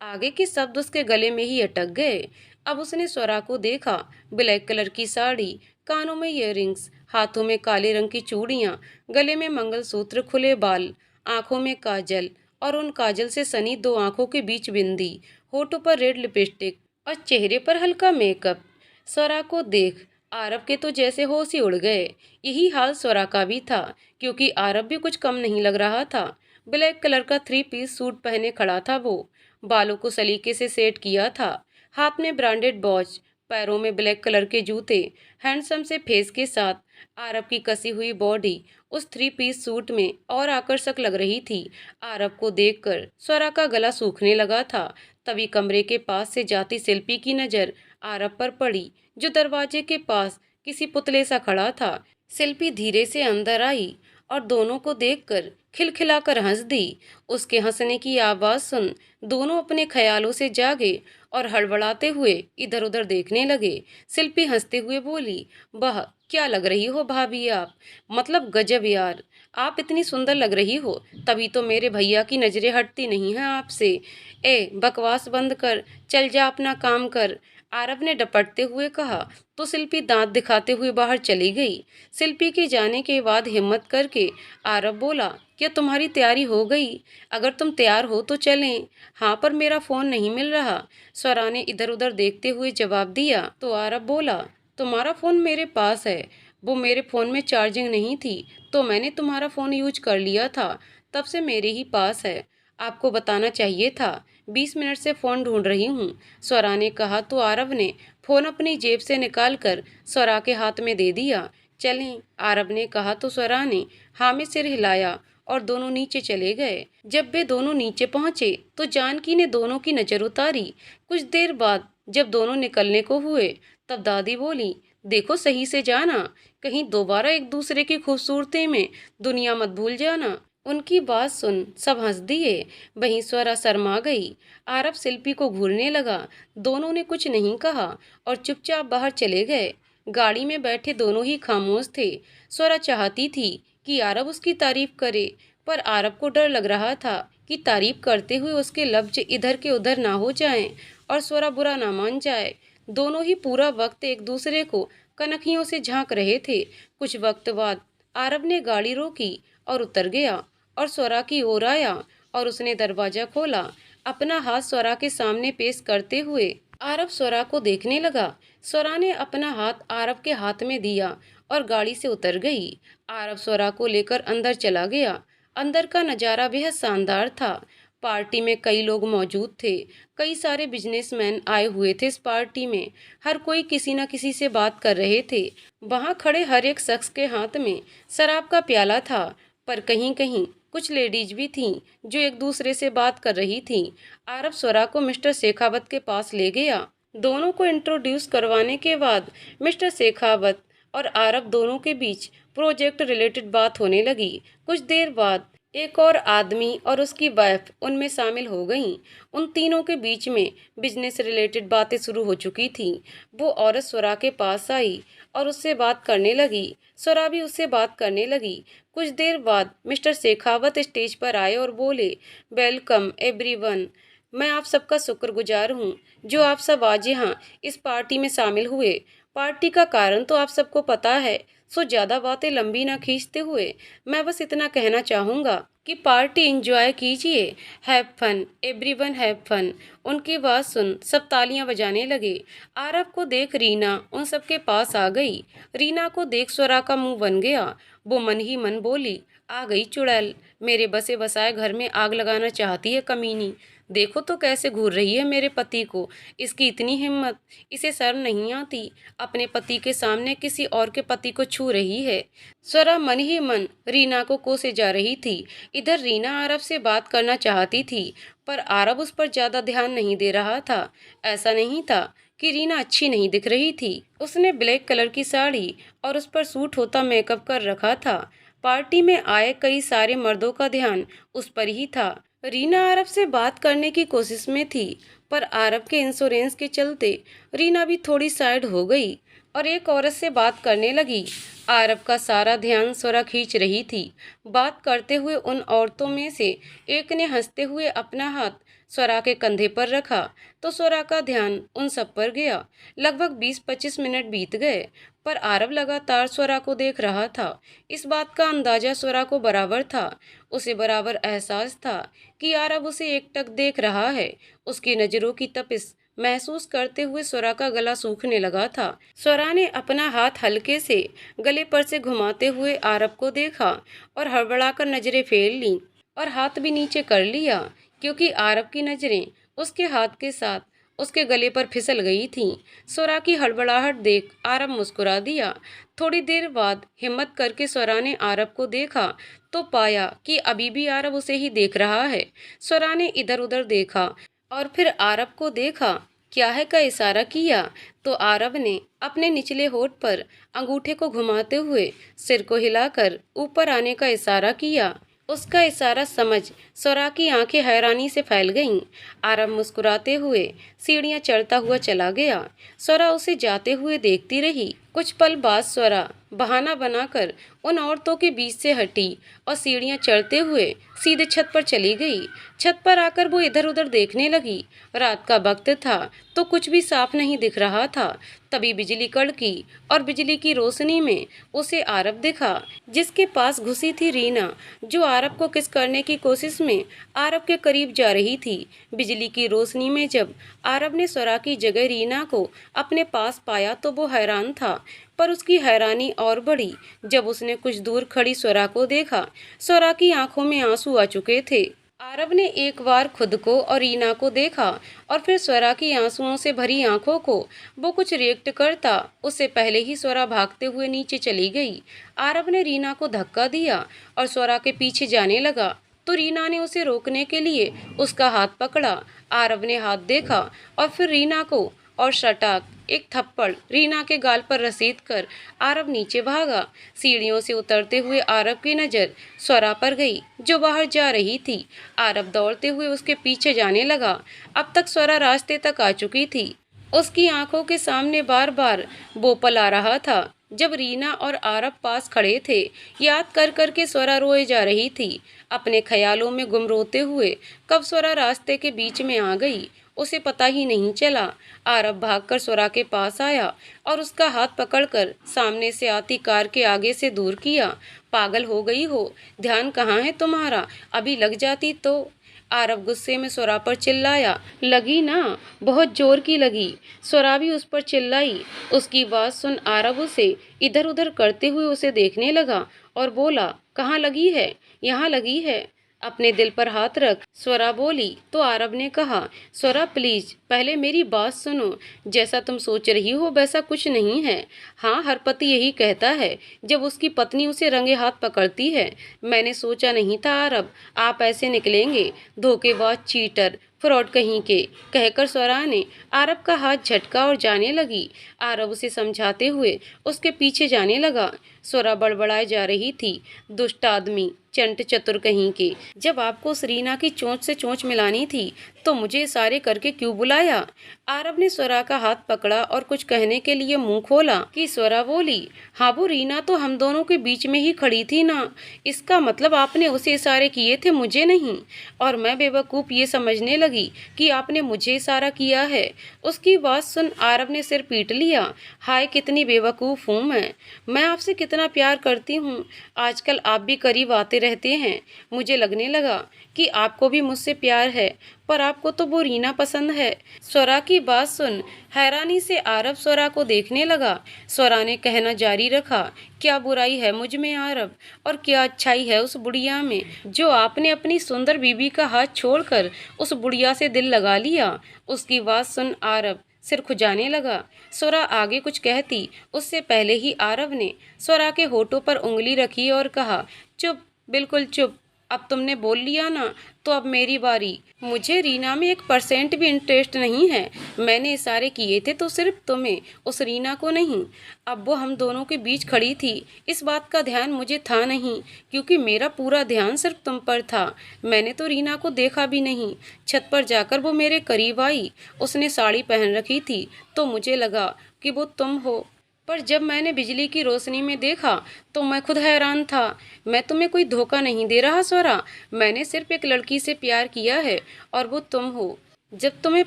आगे के शब्द उसके गले में ही अटक गए। अब उसने स्वरा को देखा। ब्लैक कलर की साड़ी, कानों में इयररिंग्स, हाथों में काले रंग की चूड़ियां, गले में मंगलसूत्र, खुले बाल, आंखों में काजल और उन काजल से सनी दो आंखों के बीच बिंदी, होठों पर रेड लिपस्टिक और चेहरे पर हल्का मेकअप। स्वरा को देख आरव के तो जैसे होश ही उड़ गए। यही हाल स्वरा का भी था, क्योंकि आरव भी कुछ कम नहीं लग रहा था। ब्लैक कलर का 3 पीस सूट पहने खड़ा था वो, बालों को सलीके से सेट किया था, हाथ में ब्रांडेड वॉच, पैरों में ब्लैक कलर के जूते। हैंडसम से फेस के साथ आरव की कसी हुई बॉडी उस 3 पीस सूट में और आकर्षक लग रही थी। आरव को देखकर स्वरा का गला सूखने लगा था। तभी कमरे के पास से जाती शिल्पी की नजर आरव पर पड़ी, जो दरवाजे के पास किसी पुतले सा खड़ा था। शिल्पी धीरे से अंदर आई और दोनों को देखकर खिलखिलाकर हंस दी। उसके हंसने की आवाज सुन दोनों अपने ख्यालों से जागे और हड़बड़ाते हुए इधर उधर देखने लगे। शिल्पी हंसते हुए बोली, वाह क्या लग रही हो भाभी आप, मतलब गजब यार, आप इतनी सुंदर लग रही हो, तभी तो मेरे भैया की नजरें हटती नहीं हैं आपसे। ए बकवास बंद कर, चल जा अपना काम कर, आरव ने डपटते हुए कहा तो शिल्पी दांत दिखाते हुए बाहर चली गई। शिल्पी के जाने के बाद हिम्मत करके आरव बोला, क्या तुम्हारी तैयारी हो गई? अगर तुम तैयार हो तो चलें। हाँ पर मेरा फ़ोन नहीं मिल रहा, स्वरा ने इधर उधर देखते हुए जवाब दिया। तो आरव बोला, तुम्हारा फ़ोन मेरे पास है, वो मेरे फ़ोन में चार्जिंग नहीं थी तो मैंने तुम्हारा फ़ोन यूज कर लिया था, तब से मेरे ही पास है, आपको बताना चाहिए था, 20 मिनट से फ़ोन ढूंढ रही हूँ, स्वरा ने कहा। तो आरव ने फ़ोन अपनी जेब से निकालकर स्वरा के हाथ में दे दिया। चलें, आरब ने कहा तो स्वरा ने हाँ में सिर हिलाया और दोनों नीचे चले गए। जब वे दोनों नीचे पहुंचे तो जानकी ने दोनों की नजर उतारी। कुछ देर बाद जब दोनों निकलने को हुए तब दादी बोली, देखो सही से जाना, कहीं दोबारा एक दूसरे की खूबसूरती में दुनिया मत भूल जाना। उनकी बात सुन सब हंस दिए। वहीं स्वरा शर्मा गई। आरब शिल्पी को घूरने लगा। दोनों ने कुछ नहीं कहा और चुपचाप बाहर चले गए। गाड़ी में बैठे दोनों ही खामोश थे। स्वरा चाहती थी कि आरब उसकी तारीफ करे, पर आरब को डर लग रहा था कि तारीफ करते हुए उसके लफ्ज इधर के उधर ना हो जाएं और स्वरा बुरा ना मान जाए। दोनों ही पूरा वक्त एक दूसरे को कनखियों से झांक रहे थे। कुछ वक्त बाद आरब ने गाड़ी रोकी और उतर गया और स्वरा की ओर आया और उसने दरवाजा खोला। अपना हाथ स्वरा के सामने पेश करते हुए आरब स्वरा को देखने लगा। स्वरा ने अपना हाथ आरब के हाथ में दिया और गाड़ी से उतर गई। आरब स्वरा को लेकर अंदर चला गया। अंदर का नज़ारा बेहद शानदार था। पार्टी में कई लोग मौजूद थे। कई सारे बिजनेसमैन आए हुए थे इस पार्टी में। हर कोई किसी न किसी से बात कर रहे थे। वहाँ खड़े हर एक शख्स के हाथ में शराब का प्याला था, पर कहीं कहीं कुछ लेडीज भी थीं जो एक दूसरे से बात कर रही थीं। आरब स्वरा को मिस्टर शेखावत के पास ले गया। दोनों को इंट्रोड्यूस करवाने के बाद मिस्टर शेखावत और आरब दोनों के बीच प्रोजेक्ट रिलेटेड बात होने लगी। कुछ देर बाद एक और आदमी और उसकी वाइफ उनमें शामिल हो गईं। उन तीनों के बीच में बिजनेस रिलेटेड बातें शुरू हो चुकी थीं। वो औरत स्वरा के पास आई और उससे बात करने लगी। स्वरा भी उससे बात करने लगी। कुछ देर बाद मिस्टर शेखावत स्टेज पर आए और बोले, वेलकम एवरीवन। मैं आप सबका शुक्रगुजार हूँ जो आप सब आज यहाँ इस पार्टी में शामिल हुए। पार्टी का कारण तो आप सबको पता है, सो ज़्यादा बातें लंबी ना खींचते हुए मैं बस इतना कहना चाहूँगा कि पार्टी एंजॉय कीजिए। Have fun everyone, have fun. उनकी बात सुन सब तालियां बजाने लगे। आरब को देख रीना उन सबके पास आ गई। रीना को देख स्वरा का मुंह बन गया। वो मन ही मन बोली, आ गई चुड़ैल, मेरे बसे बसाए घर में आग लगाना चाहती है कमीनी। देखो तो कैसे घूर रही है मेरे पति को। इसकी इतनी हिम्मत, इसे शर्म नहीं आती, अपने पति के सामने किसी और के पति को छू रही है। स्वरा मन ही मन रीना को कोसे जा रही थी। इधर रीना आरब से बात करना चाहती थी, पर आरब उस पर ज्यादा ध्यान नहीं दे रहा था। ऐसा नहीं था कि रीना अच्छी नहीं दिख रही थी। उसने ब्लैक कलर की साड़ी और उस पर सूट होता मेकअप कर रखा था। पार्टी में आए कई सारे मर्दों का ध्यान उस पर ही था। रीना आरब से बात करने की कोशिश में थी, पर आरब के इंश्योरेंस के चलते रीना भी थोड़ी साइड हो गई और एक औरत से बात करने लगी। आरब का सारा ध्यान स्वरा खींच रही थी। बात करते हुए उन औरतों में से एक ने हंसते हुए अपना हाथ स्वरा के कंधे पर रखा तो स्वरा का ध्यान उन सब पर गया। लगभग 20-25 मिनट बीत गए, पर आरब लगातार स्वरा को देख रहा था। इस बात का अंदाजा स्वरा को बराबर था। उसे बराबर एहसास था कि आरब उसे एकटक देख रहा है। उसकी नज़रों की तपिश महसूस करते हुए स्वरा का गला सूखने लगा था। स्वरा ने अपना हाथ हल्के से गले पर से घुमाते हुए आरब को देखा और हड़बड़ाकर नजरें फेर लीं और हाथ भी नीचे कर लिया, क्योंकि आरब की नजरें उसके हाथ के साथ उसके गले पर फिसल गई थीं। स्वरा की हड़बड़ाहट देख आरब मुस्कुरा दिया। थोड़ी देर बाद हिम्मत करके स्वरा ने आरब को देखा तो पाया कि अभी भी आरब उसे ही देख रहा है। स्वरा ने इधर उधर देखा और फिर आरब को देखा। क्या है का इशारा किया तो आरब ने अपने निचले होठ पर अंगूठे को घुमाते हुए सिर को हिलाकर ऊपर आने का इशारा किया। उसका इशारा समझ स्वरा की आंखें हैरानी से फैल गईं। आरब मुस्कुराते हुए सीढ़ियां चढ़ता हुआ चला गया। स्वरा उसे जाते हुए देखती रही। कुछ पल बाद स्वरा बहाना बनाकर उन औरतों के बीच से हटी और सीढ़ियां चढ़ते हुए सीधे छत पर चली गई। छत पर आकर वो इधर उधर देखने लगी। रात का वक्त था तो कुछ भी साफ नहीं दिख रहा था। तभी बिजली कड़की और बिजली की रोशनी में उसे आरब दिखा, जिसके पास घुसी थी रीना, जो आरब को किस करने की कोशिश में आरब के करीब जा रही थी। बिजली की रोशनी में जब आरब ने स्वरा की जगह रीना को अपने पास पाया तो वो हैरान था, पर उसकी हैरानी और बढ़ी जब उसने कुछ दूर खड़ी स्वरा को देखा। स्वरा की आंखों में आंसू आ चुके थे। आरव ने एक बार खुद को और रीना को देखा और फिर स्वरा की आंसुओं से भरी आंखों को वो कुछ रिएक्ट करता उससे पहले ही स्वरा भागते हुए नीचे चली गई। आरव ने रीना को धक्का दिया और स्वरा के पीछे जाने लगा तो रीना ने उसे रोकने के लिए उसका हाथ पकड़ा। आरव ने हाथ देखा और फिर रीना को और सटाक एक थप्पड़ रीना के गाल पर रसीद कर आरव नीचे भागा। सीढ़ियों से उतरते हुए आरव की नज़र स्वरा पर गई जो बाहर जा रही थी। आरव दौड़ते हुए उसके पीछे जाने लगा। अब तक स्वरा रास्ते तक आ चुकी थी। उसकी आंखों के सामने बार बार वो पल आ रहा था जब रीना और आरव पास खड़े थे। याद कर कर के स्वरा रोए जा रही थी। अपने ख्यालों में गुम रोते हुए कब स्वरा रास्ते के बीच में आ गई उसे पता ही नहीं चला। आरव भागकर स्वरा के पास आया और उसका हाथ पकड़कर सामने से आती कार के आगे से दूर किया। पागल हो गई हो? ध्यान कहाँ है तुम्हारा? अभी लग जाती तो। आरव गुस्से में स्वरा पर चिल्लाया। लगी ना? बहुत जोर की लगी। स्वरा भी उस पर चिल्लाई। उसकी बात सुन आरव उसे इधर उधर करते हुए उसे देखने लगा और बोला, कहाँ लगी है? यहाँ लगी है। अपने दिल पर हाथ रख, स्वरा बोली। तो आरव ने कहा, स्वरा प्लीज पहले मेरी बात सुनो। जैसा तुम सोच रही हो वैसा कुछ नहीं है। हाँ, हर पति यही कहता है जब उसकी पत्नी उसे रंगे हाथ पकड़ती है। मैंने सोचा नहीं था आरव आप ऐसे निकलेंगे। धोखेबाज, चीटर, फ्रॉड कहीं के, कहकर स्वरा ने आरव का हाथ झटका और जाने लगी। आरव उसे समझाते हुए उसके पीछे जाने लगा। स्वरा बड़बड़ाए जा रही थी। दुष्ट आदमी, चंट चतुर कहीं के, जब आपको उस रीना की चोंच से चोंच मिलानी थी तो मुझे इशारे करके क्यों बुलाया? आरव ने स्वरा का हाथ पकड़ा और कुछ कहने के लिए मुंह खोला कि स्वरा बोली, हाँ वो रीना तो हम दोनों के बीच में ही खड़ी थी ना। इसका मतलब आपने उसे इशारे किए थे, मुझे नहीं। और मैं बेवकूफ़ ये समझने लगी कि आपने मुझे इशारा किया है। उसकी बात सुन आरव ने सिर पीट लिया। हाय कितनी बेवकूफ़ हूँ मैं आपसे कितना प्यार करती हूँ। आजकल आप भी करीब आते रहते हैं। मुझे लगने लगा कि आपको भी मुझसे प्यार है, पर आपको तो वो रीना पसंद है। स्वरा की बात सुन हैरानी से आरव स्वरा को देखने लगा। स्वरा ने कहना जारी रखा, क्या बुराई है मुझ में आरव, और क्या अच्छाई है उस बुढ़िया में जो आपने अपनी सुंदर बीबी का हाथ छोड़कर उस बुढ़िया से दिल लगा लिया। उसकी बात सुन आरव सिर खुजाने लगा। स्वरा आगे कुछ कहती उससे पहले ही आरव ने स्वरा के होठों पर उंगली रखी और कहा, चुप, बिल्कुल चुप। अब तुमने बोल लिया ना, तो अब मेरी बारी। मुझे रीना में 1% भी इंटरेस्ट नहीं है। मैंने इशारे किए थे तो सिर्फ तुम्हें, उस रीना को नहीं। अब वो हम दोनों के बीच खड़ी थी, इस बात का ध्यान मुझे था नहीं, क्योंकि मेरा पूरा ध्यान सिर्फ तुम पर था। मैंने तो रीना को देखा भी नहीं। छत पर जाकर वो मेरे करीब आई। उसने साड़ी पहन रखी थी तो मुझे लगा कि वो तुम हो, पर जब मैंने बिजली की रोशनी में देखा तो मैं खुद हैरान था। मैं तुम्हें कोई धोखा नहीं दे रहा स्वरा। मैंने सिर्फ एक लड़की से प्यार किया है और वो तुम हो। जब तुम्हें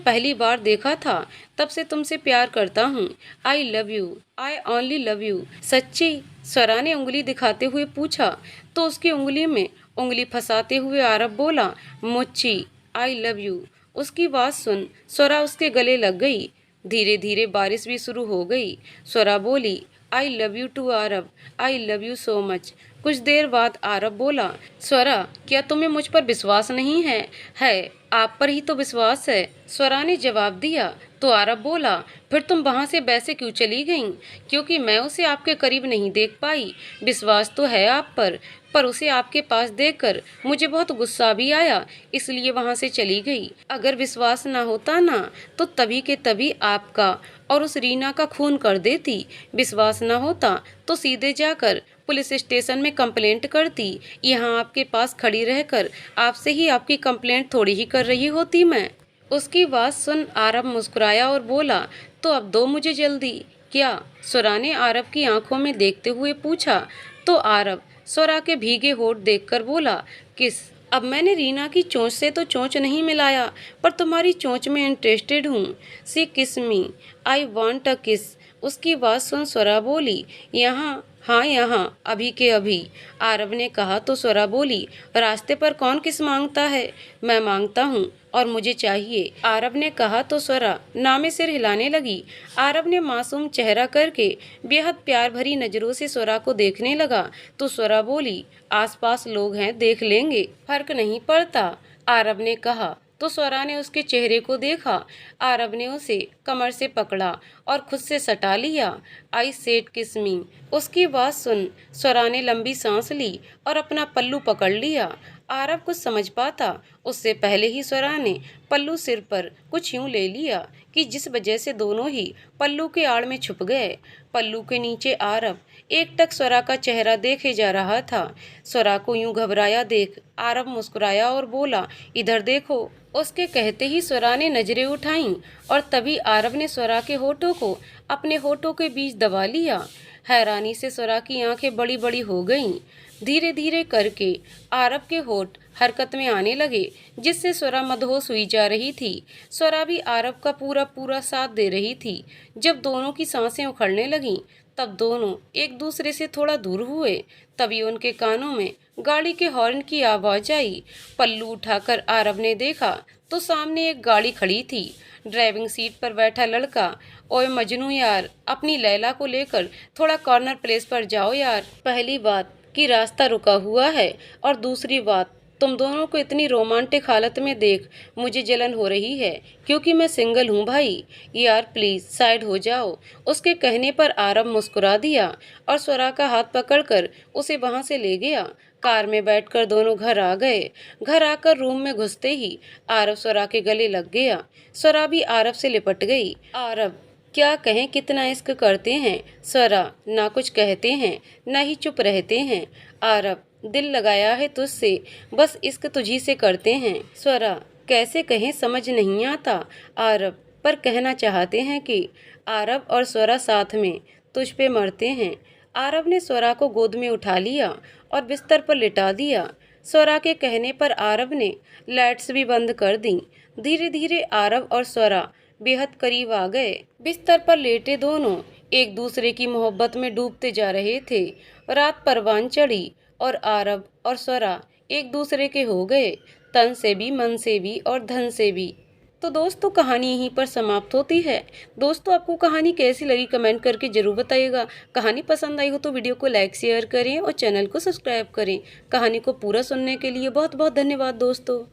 पहली बार देखा था तब से तुमसे प्यार करता हूँ। आई love you, I only love you. सच्ची? स्वरा ने उंगली दिखाते हुए पूछा तो उसकी उंगली में उंगली फंसाते हुए आरव बोला, मुच्ची, आई लव यू। उसकी बात सुन स्वरा उसके गले लग गई। धीरे धीरे बारिश भी शुरू हो गई। स्वरा बोली, I love you too Aarav, I love you so much. कुछ देर बाद आरव बोला, स्वरा क्या तुम्हें मुझ पर विश्वास नहीं है? है, आप पर ही तो विश्वास है, स्वरा ने जवाब दिया। तो आरव बोला, फिर तुम वहाँ से वैसे क्यों चली गईं? क्योंकि मैं उसे आपके करीब नहीं देख पाई। विश्वास तो है आप पर उसे आपके पास देखकर मुझे बहुत गुस्सा भी आया, इसलिए वहाँ से चली गई। अगर विश्वास ना होता ना तो तभी के तभी आपका और उस रीना का खून कर देती। विश्वास ना होता तो सीधे जाकर पुलिस स्टेशन में कंप्लेंट करती। यहाँ आपके पास खड़ी रहकर आपसे ही आपकी कंप्लेंट थोड़ी ही कर रही होती मैं। उसकी बात सुन आरव मुस्कुराया और बोला, तो अब दो मुझे जल्दी। क्या? स्वरा ने आरव की आंखों में देखते हुए पूछा। तो आरव स्वरा के भीगे होठ देखकर बोला, किस? अब मैंने रीना की चोंच से तो चोंच नहीं मिलाया, पर तुम्हारी चोंच में इंटरेस्टेड हूँ। सी किस मी, आई वॉन्ट अ किस। उसकी बात सुन स्वरा बोली, यहाँ? हाँ यहाँ, अभी के अभी। आरव ने कहा तो स्वरा बोली, रास्ते पर कौन किस मांगता है? मैं मांगता हूँ और मुझे चाहिए। आरव ने कहा तो स्वरा नामे सिर हिलाने लगी। आरव ने मासूम चेहरा करके बेहद प्यार भरी नजरों से स्वरा को देखने लगा तो स्वरा बोली, आसपास लोग हैं, देख लेंगे, फर्क नहीं पड़ता। आरब ने कहा तो स्वरा ने उसके चेहरे को देखा। आरब ने उसे कमर से पकड़ा और खुद से सटा लिया। आई सेड किस मी। उसकी बात सुन स्वरा ने लंबी सांस ली और अपना पल्लू पकड़ लिया। आरब कुछ समझ पाता उससे पहले ही स्वरा ने पल्लू सिर पर कुछ यूं ले लिया कि जिस वजह से दोनों ही पल्लू के आड़ में छुप गए। पल्लू के नीचे आरब एकटक स्वरा का चेहरा देखे जा रहा था। स्वरा को यूं घबराया देख आरब मुस्कुराया और बोला, इधर देखो। उसके कहते ही स्वरा ने नजरें उठाईं और तभी आरब ने स्वरा के होठों को अपने होठों के बीच दबा लिया। हैरानी से स्वरा की आंखें बड़ी बड़ी हो गईं। धीरे धीरे करके आरब के होठ हरकत में आने लगे, जिससे स्वरा मदहोश हुई जा रही थी। स्वरा भी आरब का पूरा पूरा साथ दे रही थी। जब दोनों की सांसें उखड़ने लगीं, तब दोनों एक दूसरे से थोड़ा दूर हुए। तभी उनके कानों में गाड़ी के हॉर्न की आवाज आई। पल्लू उठाकर आरब ने देखा तो सामने एक गाड़ी खड़ी थी। ड्राइविंग सीट पर बैठा लड़का, ओए मजनू यार, अपनी लैला को लेकर थोड़ा कॉर्नर प्लेस पर जाओ यार। पहली बात कि रास्ता रुका हुआ है और दूसरी बात तुम दोनों को इतनी रोमांटिक हालत में देख मुझे जलन हो रही है, क्योंकि मैं सिंगल हूँ भाई। यार प्लीज साइड हो जाओ। उसके कहने पर आरब मुस्कुरा दिया और स्वरा का हाथ पकड़कर उसे वहां से ले गया। कार में बैठकर दोनों घर आ गए। घर आकर रूम में घुसते ही आरब स्वरा के गले लग गया। स्वरा भी आरब से लिपट गई। आरब क्या कहें कितना इश्क करते हैं। स्वरा ना कुछ कहते हैं ना ही चुप रहते हैं। आरब दिल लगाया है तुझसे, बस इश्क तुझी से करते हैं। स्वरा कैसे कहें समझ नहीं आता। आरब पर कहना चाहते हैं कि आरब और स्वरा साथ में तुझ पे मरते हैं। आरब ने स्वरा को गोद में उठा लिया और बिस्तर पर लिटा दिया। स्वरा के कहने पर आरब ने लाइट्स भी बंद कर दी। धीरे धीरे आरब और स्वरा बेहद करीब आ गए। बिस्तर पर लेटे दोनों एक दूसरे की मोहब्बत में डूबते जा रहे थे। रात परवान चढ़ी और आरब और स्वरा एक दूसरे के हो गए, तन से भी, मन से भी और धन से भी। तो दोस्तों कहानी यहीं पर समाप्त होती है। दोस्तों आपको कहानी कैसी लगी कमेंट करके जरूर बताइएगा। कहानी पसंद आई हो तो वीडियो को लाइक शेयर करें और चैनल को सब्सक्राइब करें। कहानी को पूरा सुनने के लिए बहुत बहुत धन्यवाद दोस्तों।